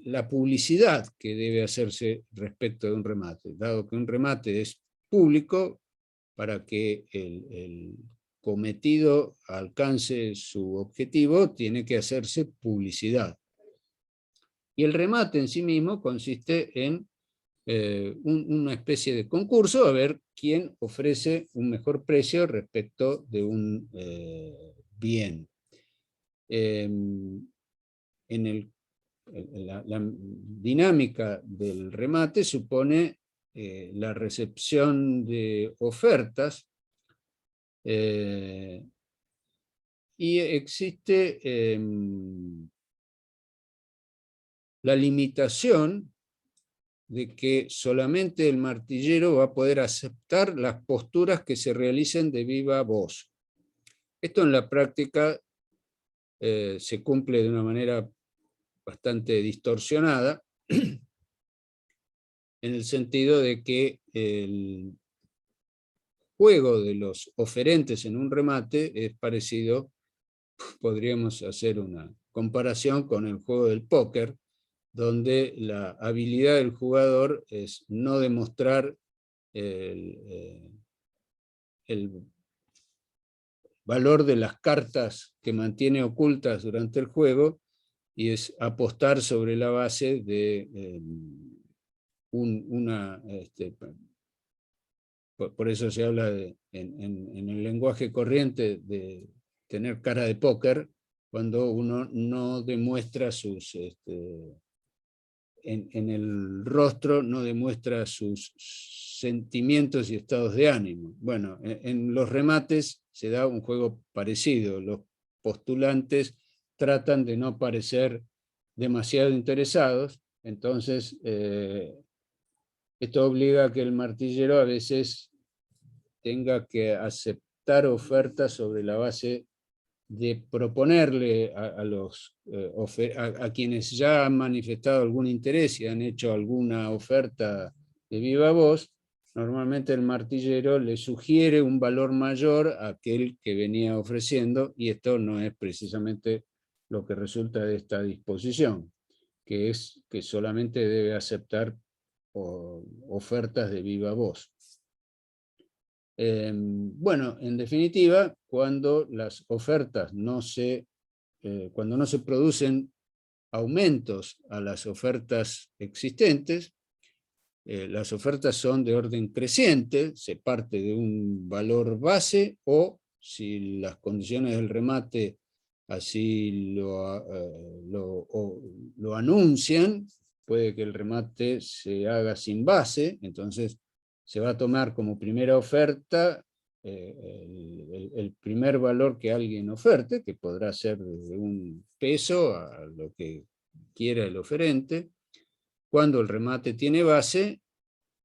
la publicidad que debe hacerse respecto de un remate, dado que un remate es público, para que el cometido alcance su objetivo, tiene que hacerse publicidad. Y el remate en sí mismo consiste en una especie de concurso a ver quién ofrece un mejor precio respecto de un bien. La dinámica del remate supone la recepción de ofertas y existe la limitación de que solamente el martillero va a poder aceptar las posturas que se realicen de viva voz. Esto en la práctica se cumple de una manera bastante distorsionada, en el sentido de que el juego de los oferentes en un remate es parecido, podríamos hacer una comparación con el juego del póker, donde la habilidad del jugador es no demostrar el valor de las cartas que mantiene ocultas durante el juego, y es apostar sobre la base de por eso se habla en el lenguaje corriente de tener cara de póker, cuando uno no demuestra en el rostro no demuestra sus sentimientos y estados de ánimo. Bueno, en los remates se da un juego parecido. Los postulantes tratan de no parecer demasiado interesados, entonces esto obliga a que el martillero a veces tenga que aceptar ofertas sobre la base de proponerle a quienes ya han manifestado algún interés y han hecho alguna oferta de viva voz. Normalmente el martillero le sugiere un valor mayor a aquel que venía ofreciendo, y esto no es precisamente lo que resulta de esta disposición, que es que solamente debe aceptar ofertas de viva voz. Bueno, en definitiva, cuando las ofertas cuando no se producen aumentos a las ofertas existentes, las ofertas son de orden creciente, se parte de un valor base, o si las condiciones del remate así lo anuncian, puede que el remate se haga sin base, entonces se va a tomar como primera oferta el primer valor que alguien oferte, que podrá ser de $1 a lo que quiera el oferente. Cuando el remate tiene base,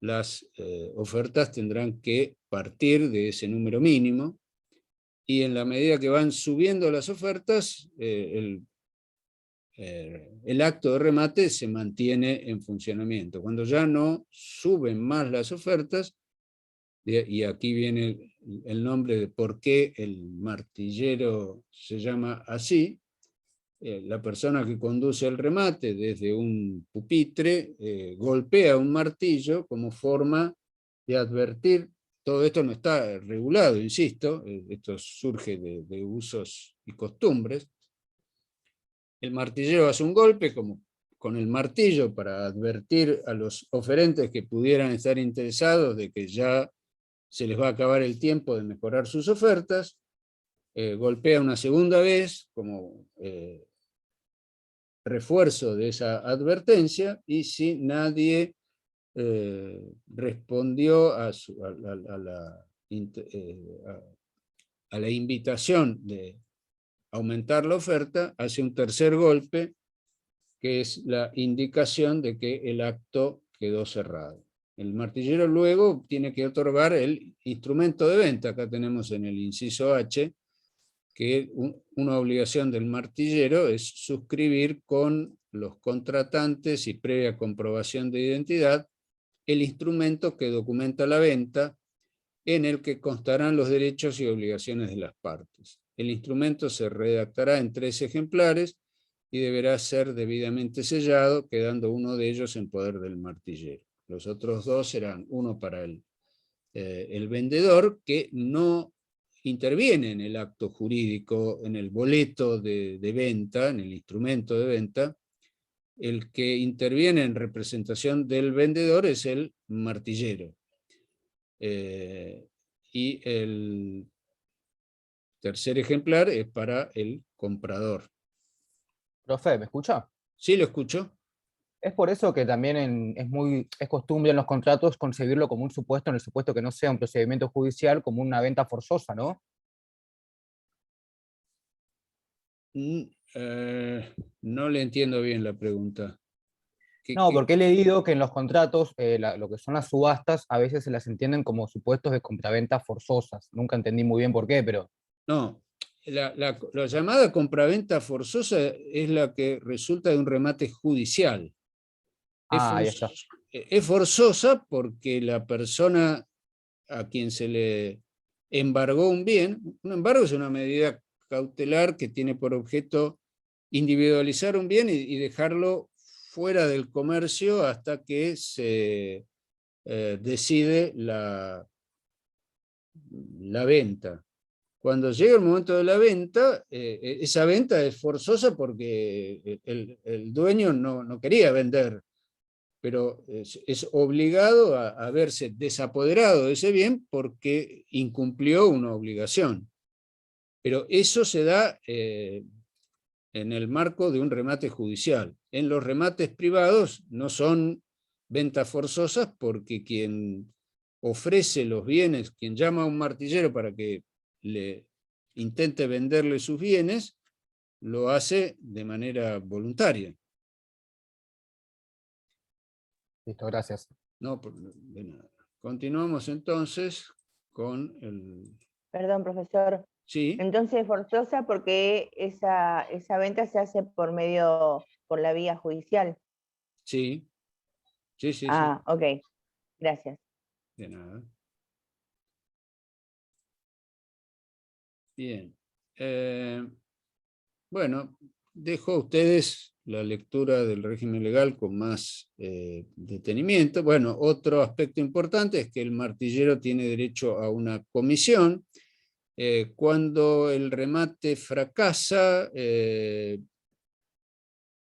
las ofertas tendrán que partir de ese número mínimo, y en la medida que van subiendo las ofertas, el acto de remate se mantiene en funcionamiento. Cuando ya no suben más las ofertas, y aquí viene el nombre de por qué el martillero se llama así, la persona que conduce el remate desde un pupitre golpea un martillo como forma de advertir. Todo esto no está regulado, insisto, esto surge de usos y costumbres. El martillero hace un golpe como con el martillo para advertir a los oferentes que pudieran estar interesados de que ya se les va a acabar el tiempo de mejorar sus ofertas. Golpea una segunda vez como refuerzo de esa advertencia, y si nadie respondió a la invitación de aumentar la oferta, hace un tercer golpe, que es la indicación de que el acto quedó cerrado. El martillero luego tiene que otorgar el instrumento de venta. Acá tenemos en el inciso H que una obligación del martillero es suscribir con los contratantes y previa comprobación de identidad el instrumento que documenta la venta, en el que constarán los derechos y obligaciones de las partes. El instrumento se redactará en 3 ejemplares y deberá ser debidamente sellado, quedando uno de ellos en poder del martillero. Los otros 2 serán uno para el vendedor, que no interviene en el acto jurídico, en el boleto de venta, en el instrumento de venta. El que interviene en representación del vendedor es el martillero. Y el tercer ejemplar es para el comprador. Profe, ¿me escucha? ¿Sí lo escucho? Es por eso que también es costumbre en los contratos concebirlo como un supuesto, en el supuesto que no sea un procedimiento judicial, como una venta forzosa, ¿no? No le entiendo bien la pregunta. No, porque he leído que en los contratos, lo que son las subastas, a veces se las entienden como supuestos de compraventa forzosas. Nunca entendí muy bien por qué, pero... No, la llamada compraventa forzosa es la que resulta de un remate judicial. Ah, ahí está. Es forzosa porque la persona a quien se le embargó un bien, un embargo es una medida cautelar que tiene por objeto individualizar un bien y dejarlo fuera del comercio hasta que se decide la venta. Cuando llega el momento de la venta, esa venta es forzosa porque el dueño no quería vender, pero es obligado a verse desapoderado de ese bien porque incumplió una obligación. Pero eso se da en el marco de un remate judicial. En los remates privados no son ventas forzosas, porque quien ofrece los bienes, quien llama a un martillero para que le intente venderle sus bienes, lo hace de manera voluntaria. Listo, gracias. No, de nada. Continuamos entonces con el... Perdón, profesor. Sí, Entonces es forzosa porque esa venta se hace por la vía judicial. sí, sí, sí, sí, Ah, ok. Gracias. de nada. Bien. Bueno, dejo a ustedes la lectura del régimen legal con más detenimiento. Bueno, otro aspecto importante es que el martillero tiene derecho a una comisión. Cuando el remate fracasa,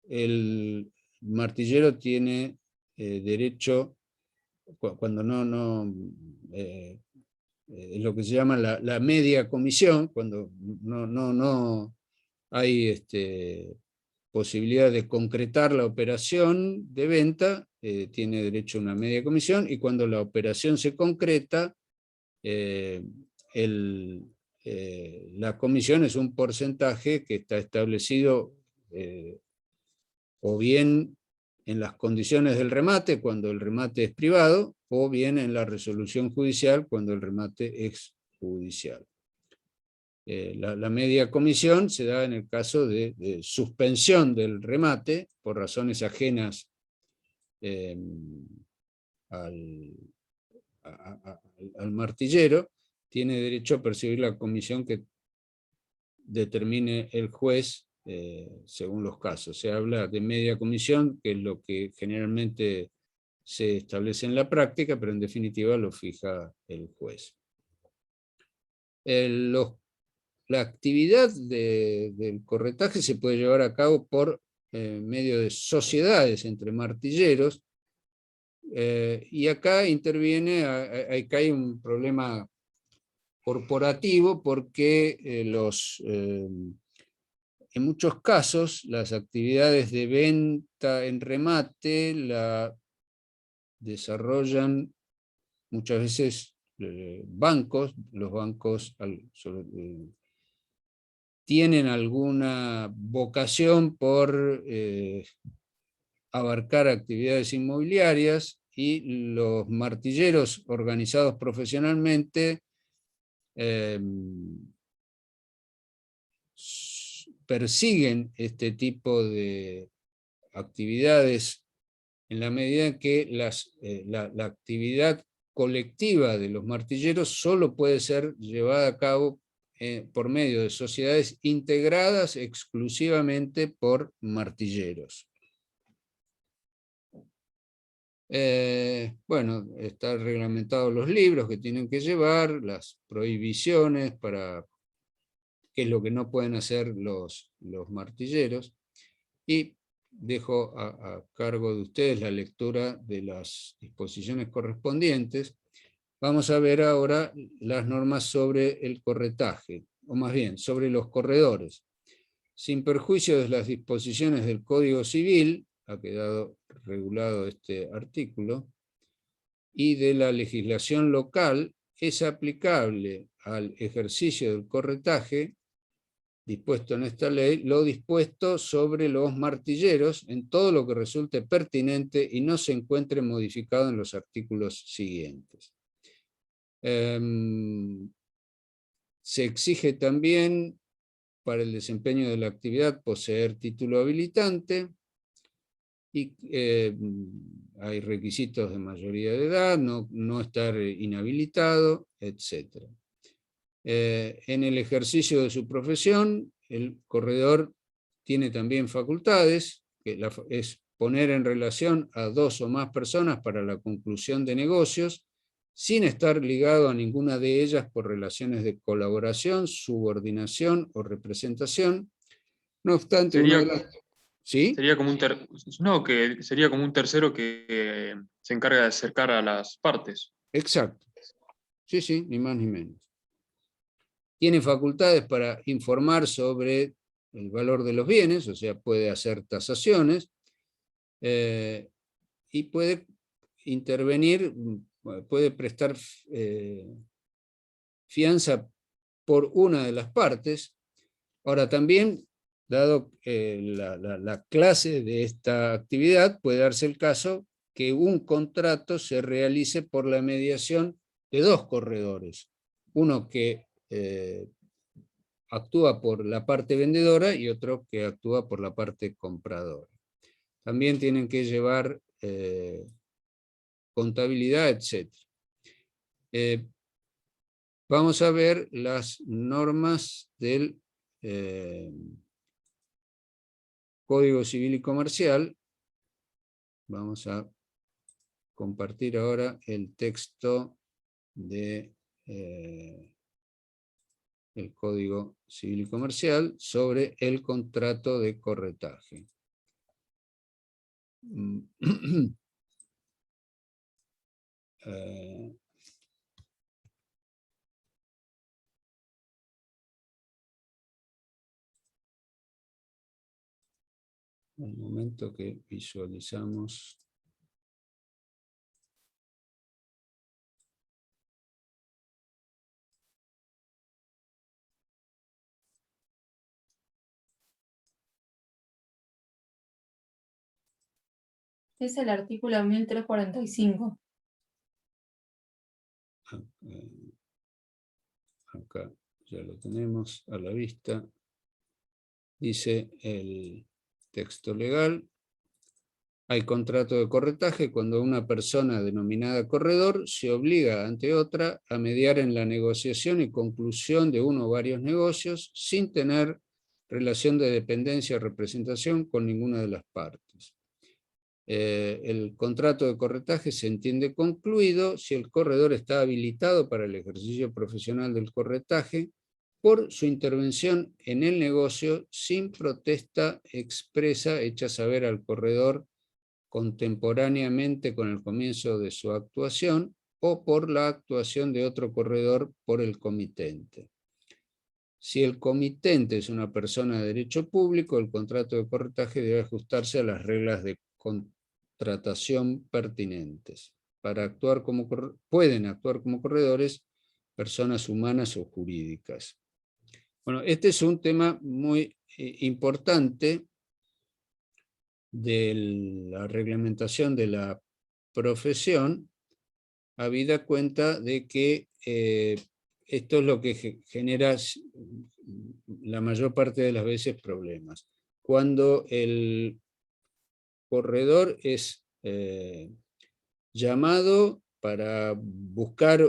el martillero tiene derecho, cuando es lo que se llama la media comisión, cuando no hay posibilidad de concretar la operación de venta, tiene derecho a una media comisión, y cuando la operación se concreta, la comisión es un porcentaje que está establecido o bien en las condiciones del remate, cuando el remate es privado, o bien en la resolución judicial, cuando el remate es judicial. La media comisión se da en el caso de suspensión del remate por razones ajenas al, al martillero. Tiene derecho a percibir la comisión que determine el juez según los casos. Se habla de media comisión, que es lo que generalmente se establece en la práctica, pero en definitiva lo fija el juez. La actividad del corretaje se puede llevar a cabo por medio de sociedades entre martilleros, y acá interviene, acá hay un problema corporativo, porque en muchos casos las actividades de venta en remate la desarrollan muchas veces bancos. Los bancos tienen alguna vocación por abarcar actividades inmobiliarias, y los martilleros organizados profesionalmente persiguen este tipo de actividades en la medida en que la actividad colectiva de los martilleros solo puede ser llevada a cabo por medio de sociedades integradas exclusivamente por martilleros. Bueno, están reglamentados los libros que tienen que llevar, las prohibiciones para qué es lo que no pueden hacer los martilleros, y dejo a cargo de ustedes la lectura de las disposiciones correspondientes. Vamos a ver ahora las normas sobre el corretaje, o más bien, sobre los corredores. Sin perjuicio de las disposiciones del Código Civil, ha quedado regulado este artículo, y de la legislación local, es aplicable al ejercicio del corretaje dispuesto en esta ley, lo dispuesto sobre los martilleros en todo lo que resulte pertinente y no se encuentre modificado en los artículos siguientes. Se exige también para el desempeño de la actividad poseer título habilitante, y hay requisitos de mayoría de edad, no estar inhabilitado, etc. En el ejercicio de su profesión, el corredor tiene también facultades, que es poner en relación a 2 o más personas para la conclusión de negocios, sin estar ligado a ninguna de ellas por relaciones de colaboración, subordinación o representación. No obstante, ¿sí? Sería como que sería como un tercero que se encarga de acercar a las partes. Exacto. Sí, sí, ni más ni menos. Tiene facultades para informar sobre el valor de los bienes, o sea, puede hacer tasaciones, y puede intervenir, puede prestar fianza por una de las partes. Ahora también, dado la clase de esta actividad, puede darse el caso que un contrato se realice por la mediación de dos corredores. Uno que actúa por la parte vendedora y otro que actúa por la parte compradora. También tienen que llevar contabilidad, etc. Vamos a ver las normas del Código Civil y Comercial. Vamos a compartir ahora el texto de el Código Civil y Comercial sobre el contrato de corretaje. Un momento que visualizamos. Es el artículo 1345. Acá ya lo tenemos a la vista. Dice el texto legal: hay contrato de corretaje cuando una persona denominada corredor se obliga ante otra a mediar en la negociación y conclusión de uno o varios negocios sin tener relación de dependencia o representación con ninguna de las partes. El contrato de corretaje se entiende concluido si el corredor está habilitado para el ejercicio profesional del corretaje por su intervención en el negocio sin protesta expresa hecha saber al corredor contemporáneamente con el comienzo de su actuación o por la actuación de otro corredor por el comitente. Si el comitente es una persona de derecho público, el contrato de corretaje debe ajustarse a las reglas de contratación pertinentes. Pueden actuar como corredores personas humanas o jurídicas. Bueno, este es un tema muy importante de la reglamentación de la profesión, habida cuenta de que esto es lo que genera la mayor parte de las veces problemas. Cuando el corredor es llamado para buscar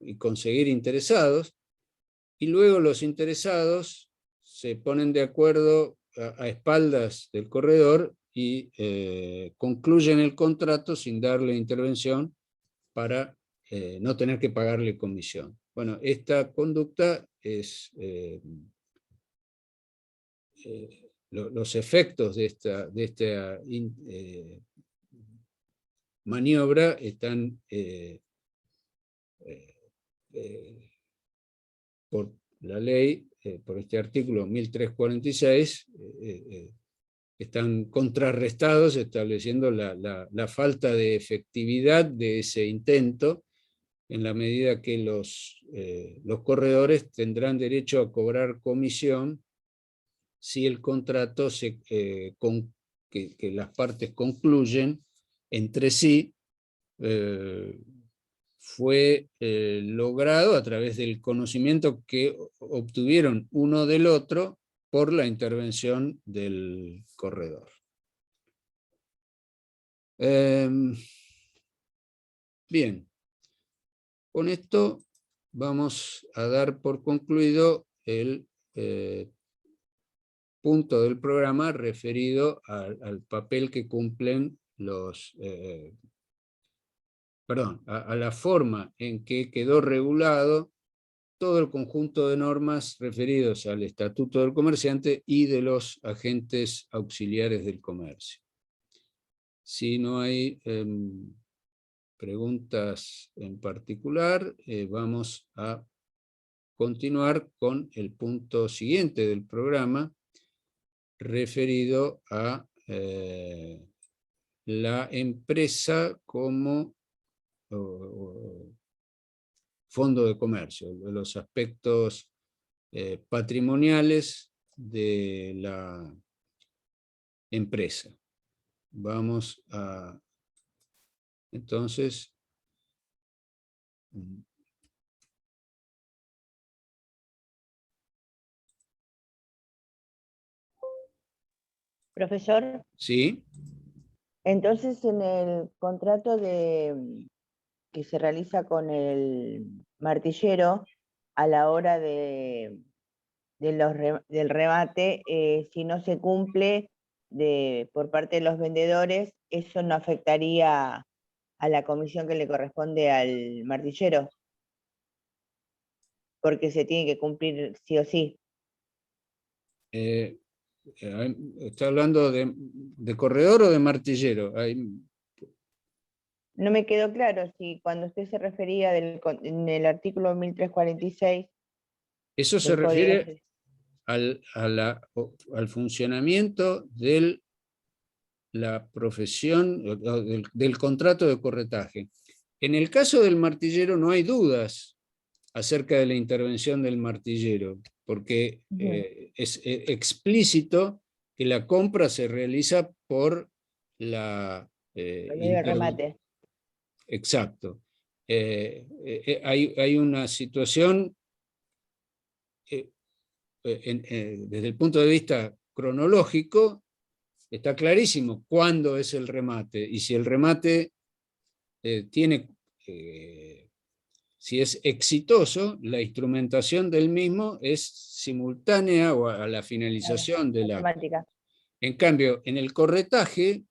y conseguir interesados, y luego los interesados se ponen de acuerdo a espaldas del corredor y concluyen el contrato sin darle intervención para no tener que pagarle comisión. Bueno, esta conducta es... los efectos de esta maniobra están por la ley, por este artículo 1346, están contrarrestados, estableciendo la falta de efectividad de ese intento, en la medida que los corredores tendrán derecho a cobrar comisión si el contrato que las partes concluyen entre sí fue logrado a través del conocimiento que obtuvieron uno del otro por la intervención del corredor. Bien, con esto vamos a dar por concluido el punto del programa referido al papel que cumplen a la forma en que quedó regulado todo el conjunto de normas referidos al Estatuto del Comerciante y de los agentes auxiliares del comercio. Si no hay preguntas en particular, vamos a continuar con el punto siguiente del programa, referido a la empresa como fondo de comercio, los aspectos patrimoniales de la empresa. Vamos a, entonces, Profesor, ¿sí? entonces en el contrato que se realiza con el martillero a la hora del remate, si no se cumple por parte de los vendedores, eso no afectaría a la comisión que le corresponde al martillero, porque se tiene que cumplir sí o sí. ¿Está hablando de corredor o de martillero? No me quedó claro si cuando usted se refería en el artículo 1346 Eso se del Código refiere Civil. al funcionamiento de la profesión, o del contrato de corretaje. En el caso del martillero no hay dudas acerca de la intervención del martillero, porque es explícito que la compra se realiza por la Por medio del remate. Exacto. Hay una situación desde el punto de vista cronológico, está clarísimo cuándo es el remate, y si el remate si es exitoso, la instrumentación del mismo es simultánea o a la finalización del acto. Automática. En cambio, en el corretaje,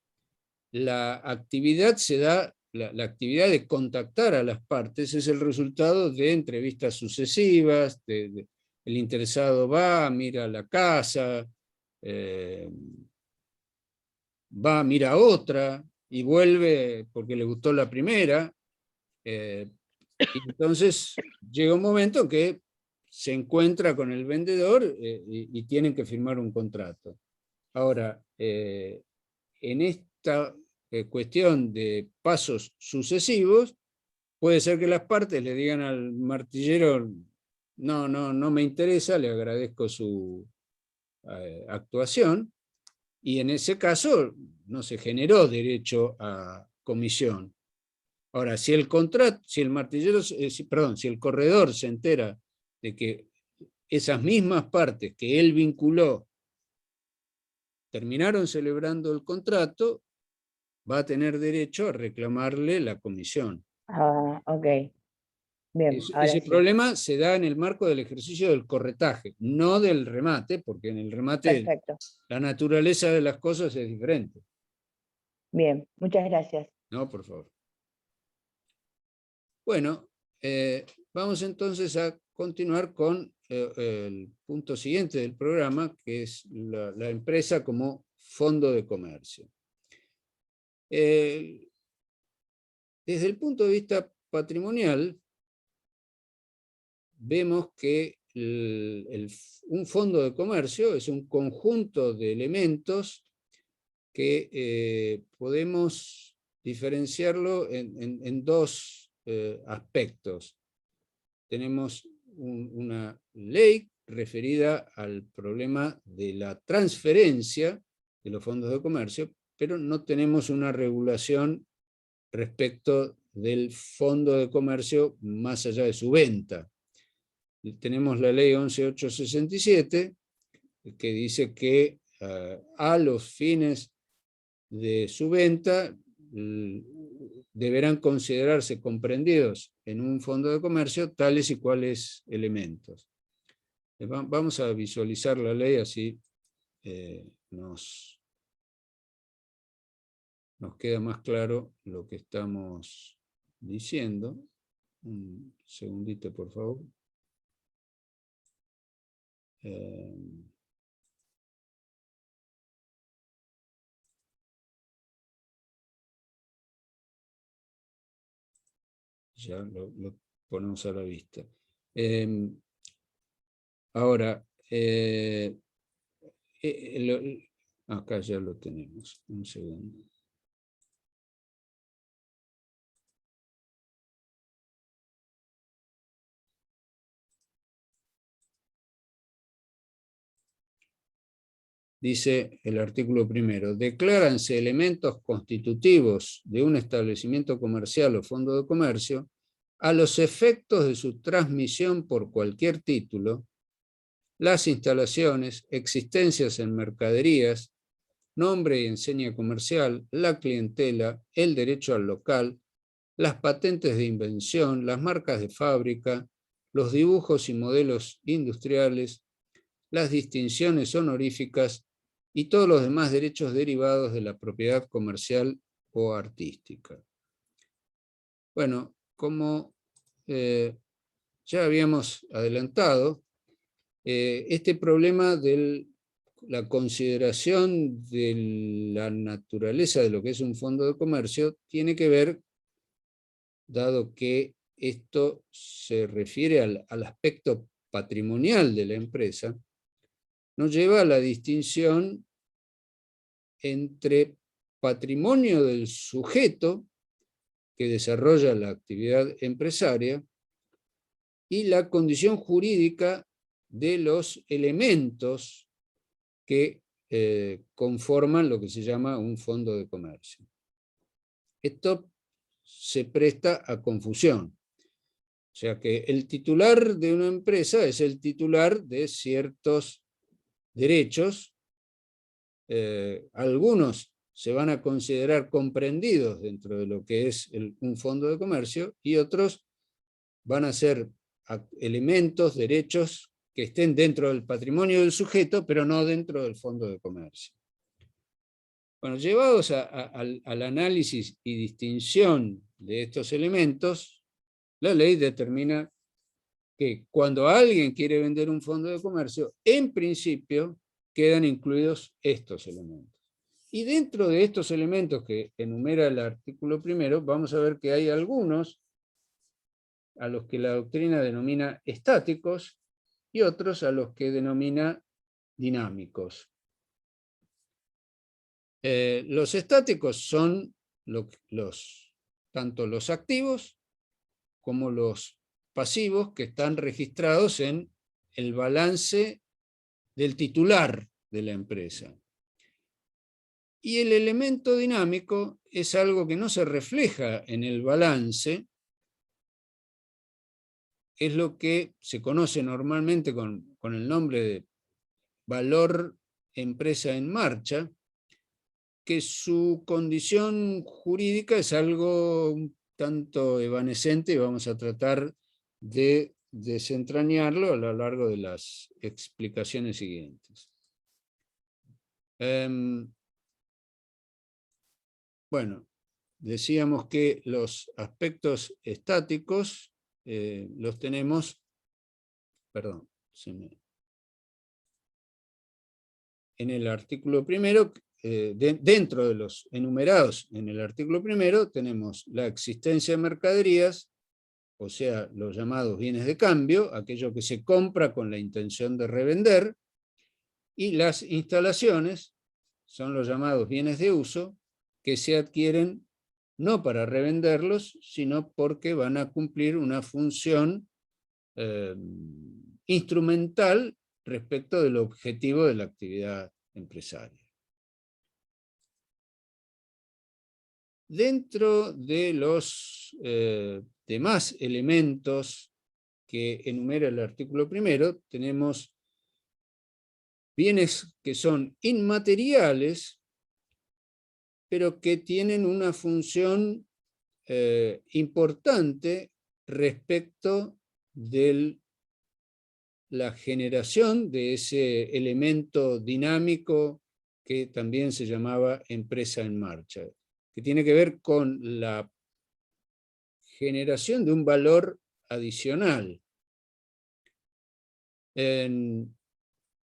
la actividad se da, la actividad de contactar a las partes es el resultado de entrevistas sucesivas, el interesado va, mira la casa, va, mira otra, y vuelve porque le gustó la primera. Y entonces llega un momento que se encuentra con el vendedor y tienen que firmar un contrato. Ahora, en esta cuestión de pasos sucesivos, puede ser que las partes le digan al martillero: no me interesa, le agradezco su actuación, y en ese caso no se generó derecho a comisión. Ahora, si el contrato, si el martillero, perdón, si el corredor se entera de que esas mismas partes que él vinculó terminaron celebrando el contrato, va a tener derecho a reclamarle la comisión. Ah, ok. Bien, ahora Ese sí. problema se da en el marco del ejercicio del corretaje, no del remate, porque en el remate Perfecto. la naturaleza de las cosas es diferente. Bien, muchas gracias. No, por favor. Bueno, vamos entonces a continuar con el punto siguiente del programa, que es la empresa como fondo de comercio. Desde el punto de vista patrimonial, vemos que un fondo de comercio es un conjunto de elementos que podemos diferenciarlo en dos aspectos. Tenemos una ley referida al problema de la transferencia de los fondos de comercio, pero no tenemos una regulación respecto del fondo de comercio más allá de su venta. Tenemos la ley 11.867, que dice que a los fines de su venta deberán considerarse comprendidos en un fondo de comercio tales y cuales elementos. Vamos a visualizar la ley, así nos queda más claro lo que estamos diciendo. Un segundito, por favor. Ya lo ponemos a la vista. Ahora, acá ya lo tenemos. Un segundo. dice el artículo primero, decláranse elementos constitutivos de un establecimiento comercial o fondo de comercio a los efectos de su transmisión por cualquier título, las instalaciones, existencias en mercaderías, nombre y enseña comercial, la clientela, el derecho al local, las patentes de invención, las marcas de fábrica, los dibujos y modelos industriales, las distinciones honoríficas y todos los demás derechos derivados de la propiedad comercial o artística. Bueno, como ya habíamos adelantado, este problema de la consideración de la naturaleza de lo que es un fondo de comercio tiene que ver, dado que esto se refiere al aspecto patrimonial de la empresa, nos lleva a la distinción entre patrimonio del sujeto que desarrolla la actividad empresaria y la condición jurídica de los elementos que conforman lo que se llama un fondo de comercio. Esto se presta a confusión. O sea que el titular de una empresa es el titular de ciertos derechos. Algunos se van a considerar comprendidos dentro de lo que es un fondo de comercio y otros van a ser elementos, derechos que estén dentro del patrimonio del sujeto, pero no dentro del fondo de comercio. Bueno, llevados al análisis y distinción de estos elementos, la ley determina que cuando alguien quiere vender un fondo de comercio, en principio quedan incluidos estos elementos. Y dentro de estos elementos que enumera el artículo primero, vamos a ver que hay algunos a los que la doctrina denomina estáticos y otros a los que denomina dinámicos. Los estáticos son tanto los activos como los pasivos que están registrados en el balance del titular de la empresa. Y el elemento dinámico es algo que no se refleja en el balance, es lo que se conoce normalmente con el nombre de valor empresa en marcha, que su condición jurídica es algo un tanto evanescente y vamos a tratar de desentrañarlo a lo largo de las explicaciones siguientes. Bueno, decíamos que los aspectos estáticos los tenemos, perdón, en el artículo primero, dentro de los enumerados en el artículo primero, tenemos la existencia de mercaderías, o sea, los llamados bienes de cambio, aquello que se compra con la intención de revender, y las instalaciones son los llamados bienes de uso, que se adquieren no para revenderlos, sino porque van a cumplir una función instrumental respecto del objetivo de la actividad empresaria. Dentro de los demás elementos que enumera el artículo primero, tenemos bienes que son inmateriales, pero que tienen una función importante respecto de la generación de ese elemento dinámico que también se llamaba empresa en marcha, que tiene que ver con la generación de un valor adicional.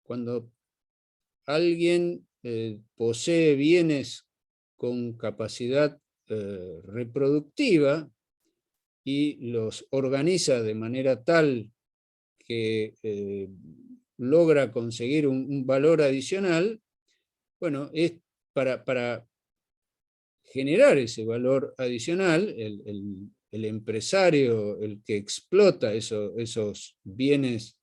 Cuando alguien posee bienes con capacidad reproductiva y los organiza de manera tal que logra conseguir un valor adicional, bueno, es para generar ese valor adicional, el empresario, el que explota esos bienes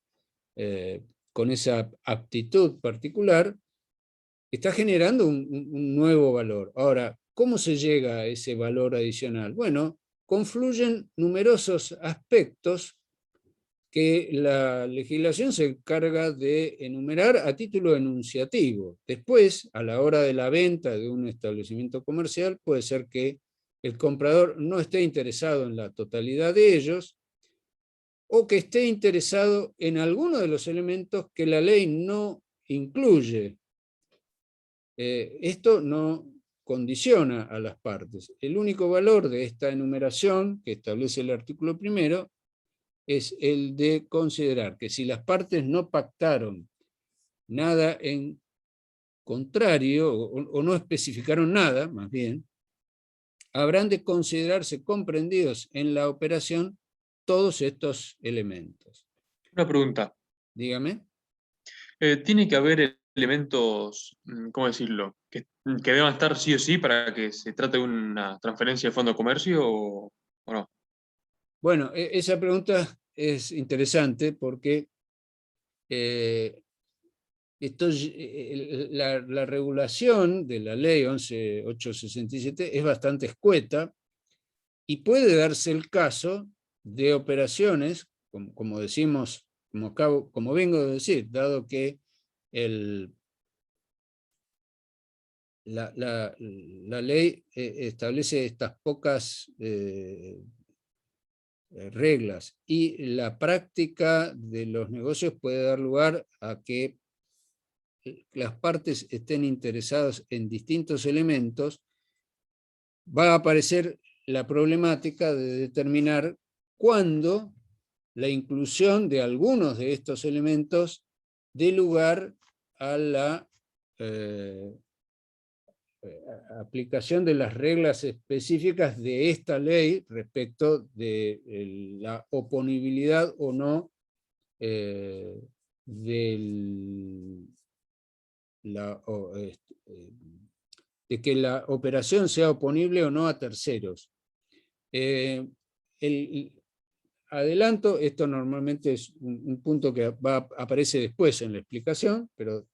con esa aptitud particular, está generando un nuevo valor. Ahora, ¿cómo se llega a ese valor adicional? Bueno, confluyen numerosos aspectos que la legislación se encarga de enumerar a título enunciativo. Después, a la hora de la venta de un establecimiento comercial, puede ser que el comprador no esté interesado en la totalidad de ellos, o que esté interesado en alguno de los elementos que la ley no incluye. Esto no condiciona a las partes. El único valor de esta enumeración que establece el artículo 1 es el de considerar que si las partes no pactaron nada en contrario, o no especificaron nada, más bien, habrán de considerarse comprendidos en la operación todos estos elementos. Una pregunta. Dígame. ¿Tiene que haber elementos, cómo decirlo, que deban estar sí o sí para que se trate de una transferencia de fondo de comercio o no? Bueno, esa pregunta es interesante porque la regulación de la ley 11.867 es bastante escueta y puede darse el caso de operaciones, como decimos, como vengo de decir, dado que la ley establece estas pocas reglas y la práctica de los negocios puede dar lugar a que las partes estén interesadas en distintos elementos, va a aparecer la problemática de determinar cuándo la inclusión de algunos de estos elementos dé lugar a la aplicación de las reglas específicas de esta ley respecto de la oponibilidad o no de que la operación sea oponible o no a terceros. Adelanto, esto normalmente es un punto que aparece después en la explicación, pero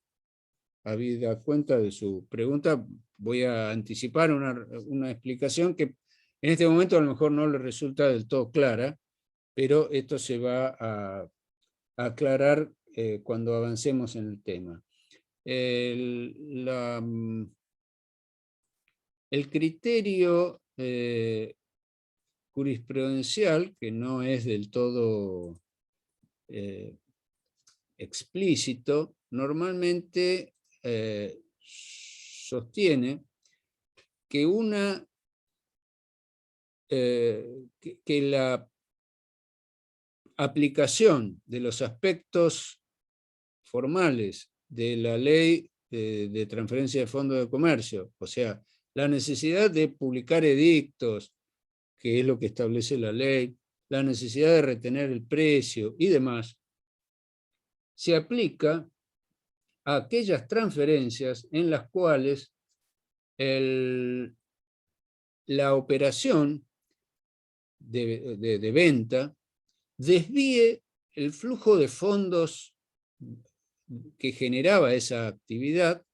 habida cuenta de su pregunta, voy a anticipar una explicación que en este momento a lo mejor no le resulta del todo clara, pero esto se va a aclarar cuando avancemos en el tema. El criterio jurisprudencial, que no es del todo explícito, normalmente sostiene que que la aplicación de los aspectos formales de la ley de transferencia de fondos de comercio, o sea, la necesidad de publicar edictos, que es lo que establece la ley, la necesidad de retener el precio y demás, se aplica a aquellas transferencias en las cuales la operación de venta desvíe el flujo de fondos que generaba esa actividad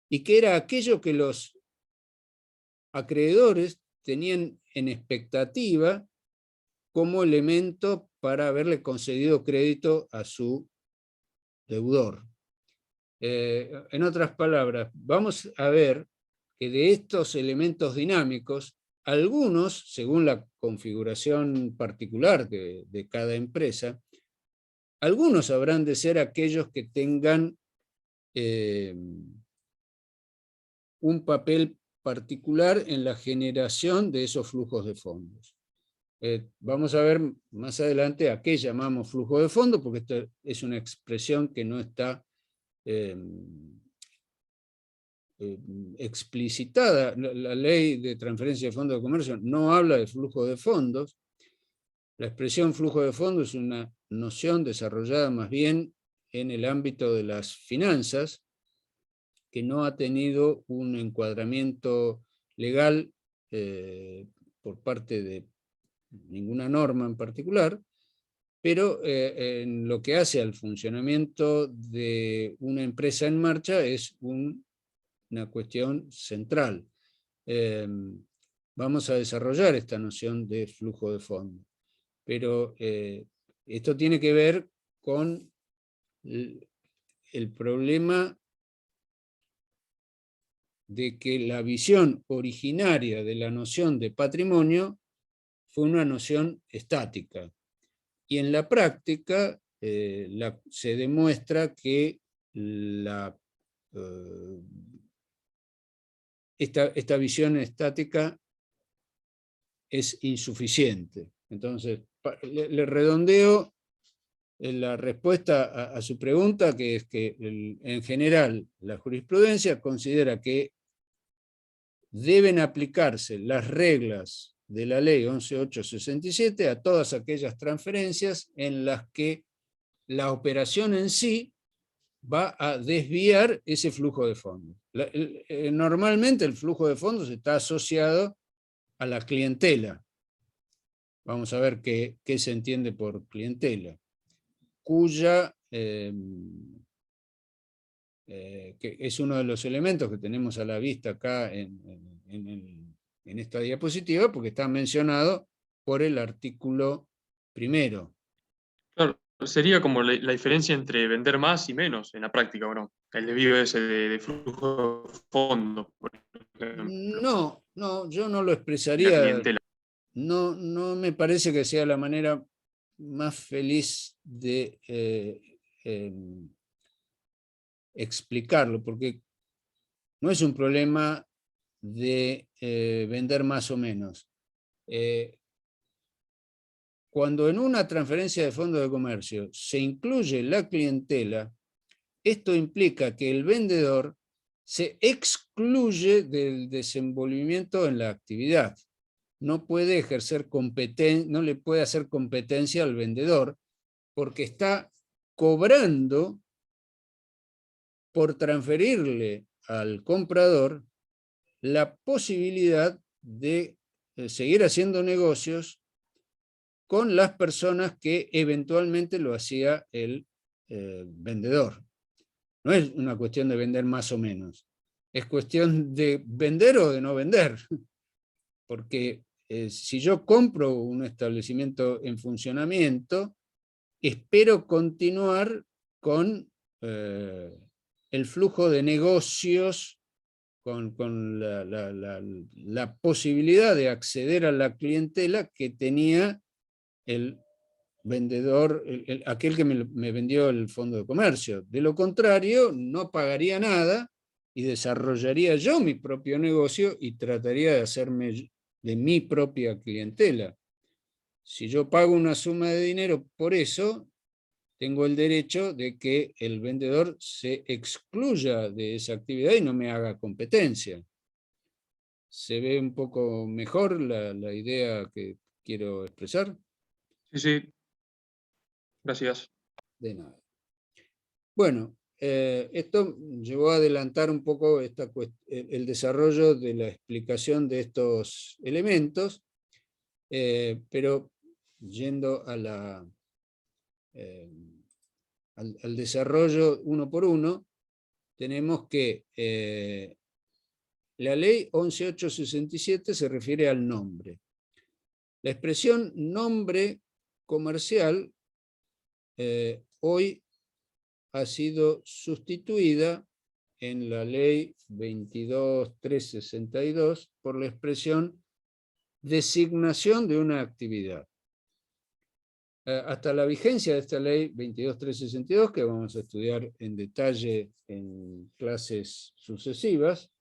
y que era aquello que los acreedores tenían en expectativa como elemento para haberle concedido crédito a su deudor. En otras palabras, vamos a ver que de estos elementos dinámicos, algunos, según la configuración particular de cada empresa, algunos habrán de ser aquellos que tengan un papel particular en la generación de esos flujos de fondos. Vamos a ver más adelante a qué llamamos flujo de fondos, porque esto es una expresión que no está explicitada. La ley de transferencia de fondos de comercio no habla de flujo de fondos. La expresión flujo de fondos es una noción desarrollada más bien en el ámbito de las finanzas, que no ha tenido un encuadramiento legal por parte de ninguna norma en particular, pero en lo que hace al funcionamiento de una empresa en marcha es un una cuestión central. Vamos a desarrollar esta noción de flujo de fondo, pero esto tiene que ver con el problema de que la visión originaria de la noción de patrimonio fue una noción estática. Y en la práctica se demuestra que esta visión estática es insuficiente. Entonces, le redondeo la respuesta a su pregunta, que es que en general la jurisprudencia considera que deben aplicarse las reglas de la ley 11.867 a todas aquellas transferencias en las que la operación en sí va a desviar ese flujo de fondos. Normalmente el flujo de fondos está asociado a la clientela. Vamos a ver qué se entiende por clientela, cuya que es uno de los elementos que tenemos a la vista acá en esta diapositiva, porque está mencionado por el artículo primero. Claro, sería como la diferencia entre vender más y menos en la práctica, ¿o no? El desvío ese de flujo de fondo, por ejemplo. No, yo no lo La expresaría. clientela. No me parece que sea la manera más feliz de explicarlo, porque no es un problema de vender más o menos. Cuando en una transferencia de fondo de comercio se incluye la clientela, esto implica que el vendedor se excluye del desenvolvimiento en la actividad. No puede ejercer no le puede hacer competencia al vendedor, porque está cobrando por transferirle al comprador la posibilidad de seguir haciendo negocios con las personas que eventualmente lo hacía el vendedor. No es una cuestión de vender más o menos, es cuestión de vender o de no vender, porque si yo compro un establecimiento en funcionamiento, espero continuar con el flujo de negocios, con la posibilidad de acceder a la clientela que tenía el vendedor, aquel que me vendió el fondo de comercio. De lo contrario, no pagaría nada y desarrollaría yo mi propio negocio y trataría de hacerme de mi propia clientela. Si yo pago una suma de dinero por eso, tengo el derecho de que el vendedor se excluya de esa actividad y no me haga competencia. ¿Se ve un poco mejor la idea que quiero expresar? Sí. Gracias. De nada. Bueno, esto llevó a adelantar un poco el desarrollo de la explicación de estos elementos, pero yendo a al desarrollo uno por uno, tenemos que la ley 11.867 se refiere al nombre. La expresión nombre comercial hoy ha sido sustituida en la ley 22.362 por la expresión designación de una actividad. Hasta la vigencia de esta ley 22.362, que vamos a estudiar en detalle en clases sucesivas,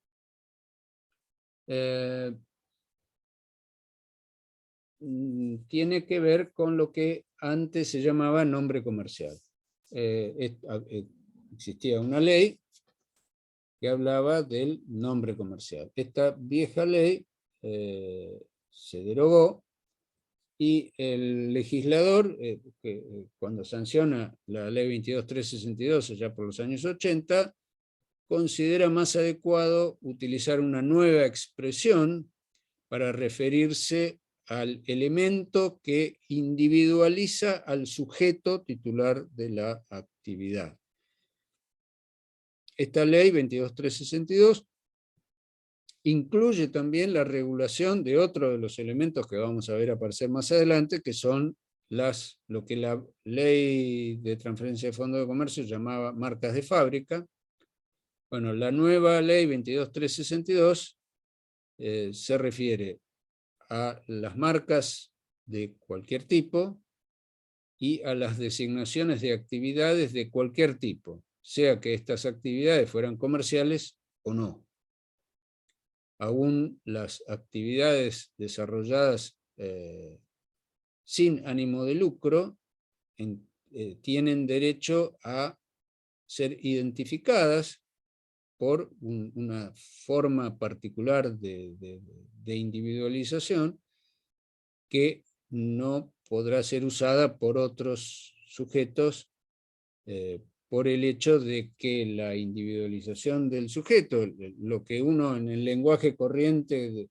tiene que ver con lo que antes se llamaba nombre comercial. Existía una ley que hablaba del nombre comercial. Esta vieja ley se derogó y el legislador, cuando sanciona la ley 22.362 allá por los años 80, considera más adecuado utilizar una nueva expresión para referirse al elemento que individualiza al sujeto titular de la actividad. Esta ley 22.362 incluye también la regulación de otro de los elementos que vamos a ver aparecer más adelante, que son lo que la ley de transferencia de fondos de comercio llamaba marcas de fábrica. Bueno, la nueva ley 22.362 se refiere a las marcas de cualquier tipo y a las designaciones de actividades de cualquier tipo, sea que estas actividades fueran comerciales o no. Aún las actividades desarrolladas sin ánimo de lucro tienen derecho a ser identificadas por una forma particular de individualización que no podrá ser usada por otros sujetos por el hecho de que la individualización del sujeto, lo que uno en el lenguaje corriente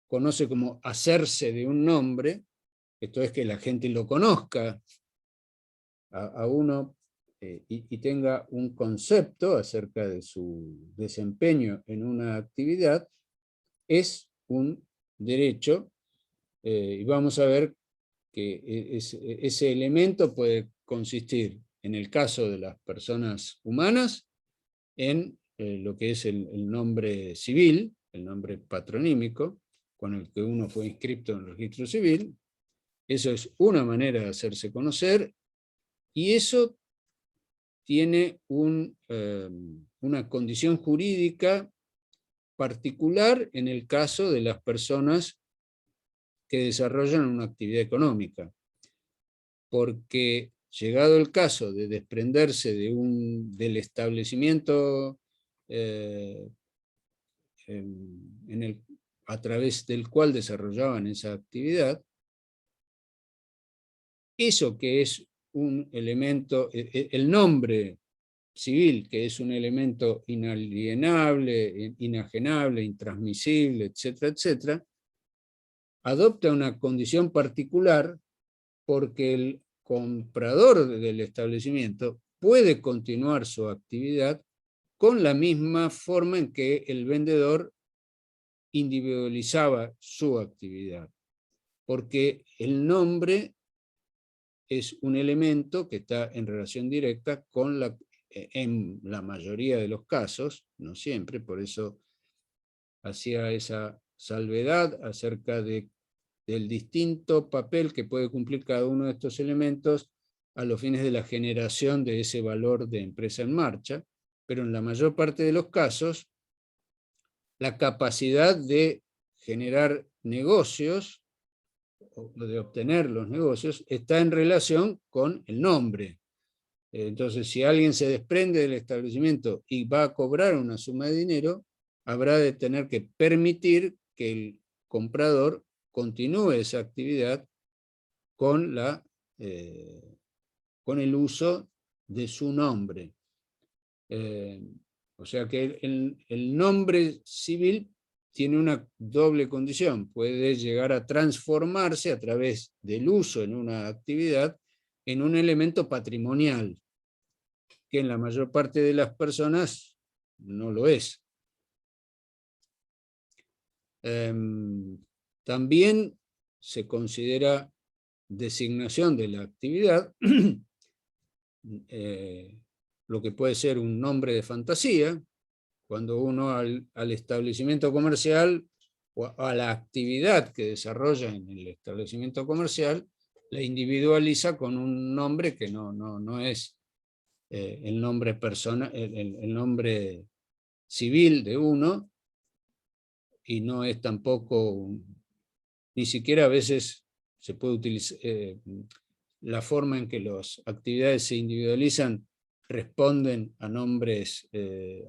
conoce como hacerse de un nombre, esto es que la gente lo conozca a uno y tenga un concepto acerca de su desempeño en una actividad, es un derecho, y vamos a ver que ese elemento puede consistir, en el caso de las personas humanas, en lo que es el nombre civil, el nombre patronímico, con el que uno fue inscrito en el registro civil. Eso es una manera de hacerse conocer, y eso tiene una condición jurídica particular en el caso de las personas que desarrollan una actividad económica, porque llegado el caso de desprenderse del establecimiento a través del cual desarrollaban esa actividad, eso que es un elemento, el nombre civil, que es un elemento inalienable, inajenable, intransmisible, etcétera, etcétera, adopta una condición particular porque el comprador del establecimiento puede continuar su actividad con la misma forma en que el vendedor individualizaba su actividad, porque el nombre es un elemento que está en relación directa con en la mayoría de los casos, no siempre, por eso hacía esa salvedad acerca del distinto papel que puede cumplir cada uno de estos elementos a los fines de la generación de ese valor de empresa en marcha, pero en la mayor parte de los casos, la capacidad de generar negocios, o de obtener los negocios, está en relación con el nombre. Entonces, si alguien se desprende del establecimiento y va a cobrar una suma de dinero, habrá de tener que permitir que el comprador continúe esa actividad con el uso de su nombre. O sea que el nombre civil tiene una doble condición, puede llegar a transformarse a través del uso en una actividad en un elemento patrimonial, que en la mayor parte de las personas no lo es. También se considera designación de la actividad lo que puede ser un nombre de fantasía, cuando uno al establecimiento comercial o a la actividad que desarrolla en el establecimiento comercial, la individualiza con un nombre que no es el nombre el nombre civil de uno, y no es tampoco, ni siquiera a veces se puede utilizar, la forma en que las actividades se individualizan responden a nombres,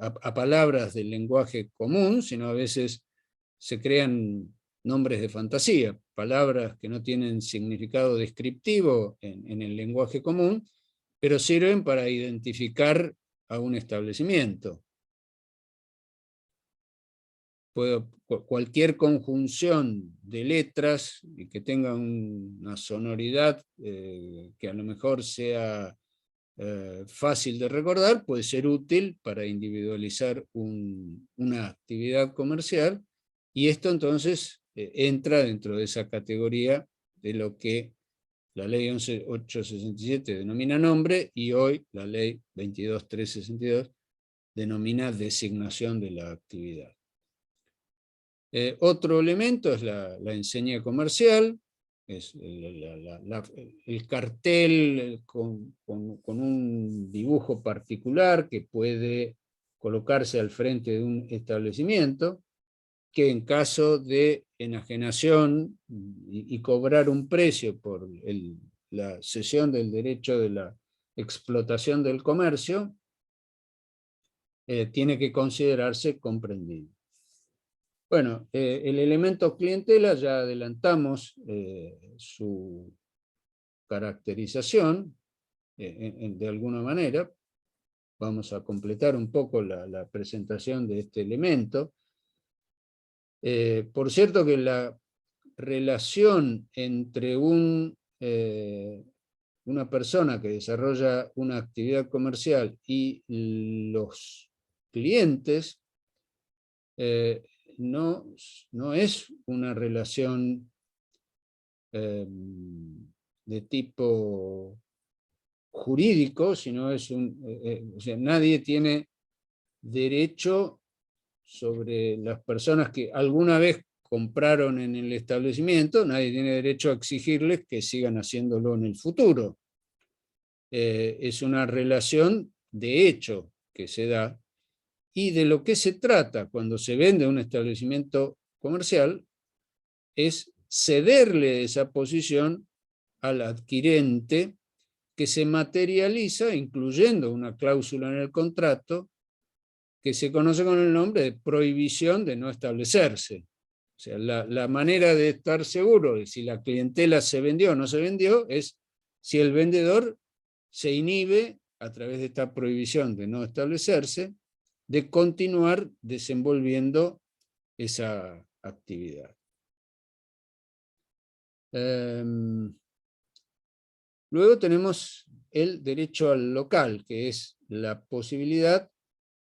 a palabras del lenguaje común, sino a veces se crean nombres de fantasía, palabras que no tienen significado descriptivo en el lenguaje común, pero sirven para identificar a un establecimiento. Cualquier conjunción de letras y que tenga una sonoridad que a lo mejor sea fácil de recordar, puede ser útil para individualizar una actividad comercial, Y esto entonces entra dentro de esa categoría de lo que la ley 11.867 denomina nombre, y hoy la ley 22.362 denomina designación de la actividad. Otro elemento es la enseña comercial, es el cartel con un dibujo particular que puede colocarse al frente de un establecimiento, que en caso de enajenación y cobrar un precio por la cesión del derecho de la explotación del comercio, tiene que considerarse comprendido. Bueno, el elemento clientela ya adelantamos su caracterización de alguna manera. Vamos a completar un poco la presentación de este elemento. Por cierto que la relación entre una persona que desarrolla una actividad comercial y los clientes no es una relación de tipo jurídico, sino es o sea, nadie tiene derecho sobre las personas que alguna vez compraron en el establecimiento, nadie tiene derecho a exigirles que sigan haciéndolo en el futuro. Es una relación de hecho que se da, y de lo que se trata cuando se vende un establecimiento comercial es cederle esa posición al adquirente, que se materializa incluyendo una cláusula en el contrato que se conoce con el nombre de prohibición de no establecerse. O sea, la manera de estar seguro de si la clientela se vendió o no se vendió es si el vendedor se inhibe a través de esta prohibición de no establecerse de continuar desenvolviendo esa actividad. Luego tenemos el derecho al local, que es la posibilidad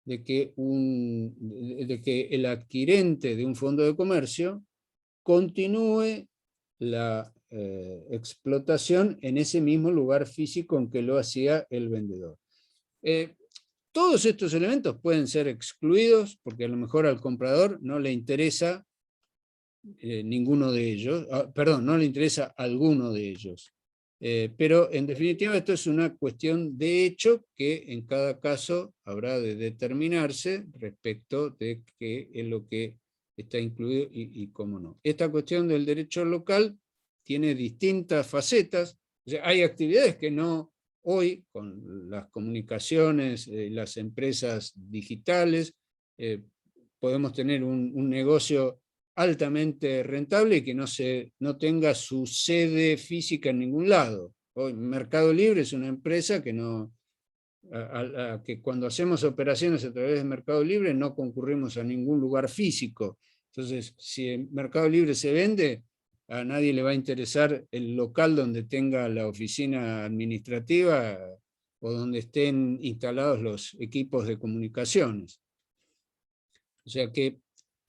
de que el adquirente de un fondo de comercio continúe la explotación en ese mismo lugar físico en que lo hacía el vendedor. Todos estos elementos pueden ser excluidos porque a lo mejor al comprador no le interesa ninguno de ellos, perdón, no le interesa alguno de ellos. Pero en definitiva esto es una cuestión de hecho que en cada caso habrá de determinarse respecto de qué es lo que está incluido y cómo no. Esta cuestión del derecho local tiene distintas facetas. O sea, hay actividades que no, hoy con las comunicaciones, las empresas digitales, podemos tener un negocio altamente rentable y que no tenga su sede física en ningún lado. Hoy Mercado Libre es una empresa que que cuando hacemos operaciones a través de Mercado Libre no concurrimos a ningún lugar físico. Entonces, si en Mercado Libre se vende, a nadie le va a interesar el local donde tenga la oficina administrativa o donde estén instalados los equipos de comunicaciones. O sea que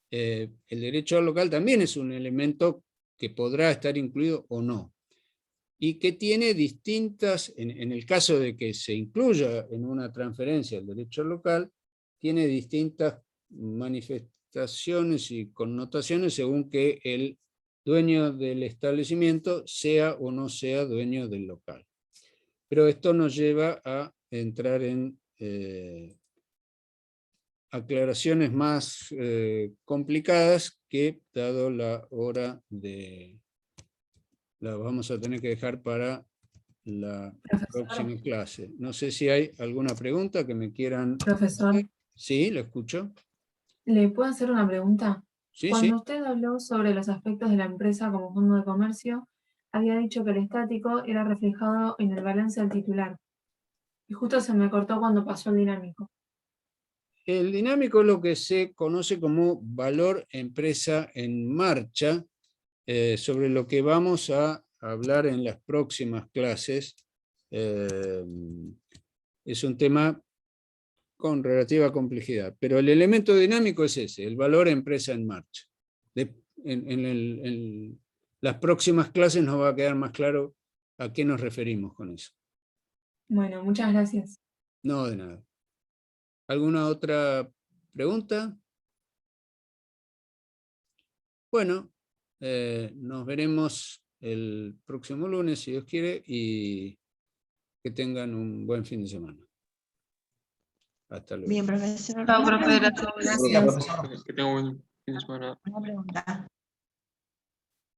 el derecho al local también es un elemento que podrá estar incluido o no, y que tiene distintas, en el caso de que se incluya en una transferencia el derecho al local, tiene distintas manifestaciones y connotaciones según que el dueño del establecimiento sea o no sea dueño del local. Pero esto nos lleva a entrar en aclaraciones más complicadas que, dado la hora la vamos a tener que dejar para la próxima clase. No sé si hay alguna pregunta que me quieran Profesor, hacer. Sí, lo escucho. ¿le puedo hacer una pregunta? Sí, Cuando sí. usted habló sobre los aspectos de la empresa como fondo de comercio, había dicho que el estático era reflejado en el balance del titular. Y justo se me cortó cuando pasó el dinámico. El dinámico es lo que se conoce como valor empresa en marcha, sobre lo que vamos a hablar en las próximas clases. Es un tema con relativa complejidad, pero el elemento dinámico es ese, el valor empresa en marcha. En las próximas clases nos va a quedar más claro a qué nos referimos con eso. Bueno, muchas gracias. No, de nada. ¿Alguna otra pregunta? Bueno, nos veremos el próximo lunes, si Dios quiere, y que tengan un buen fin de semana. Hasta luego. Bien, profesor. Chao, profe, Una gracias. Gracias. Que tenga un buen fin de semana. pregunta.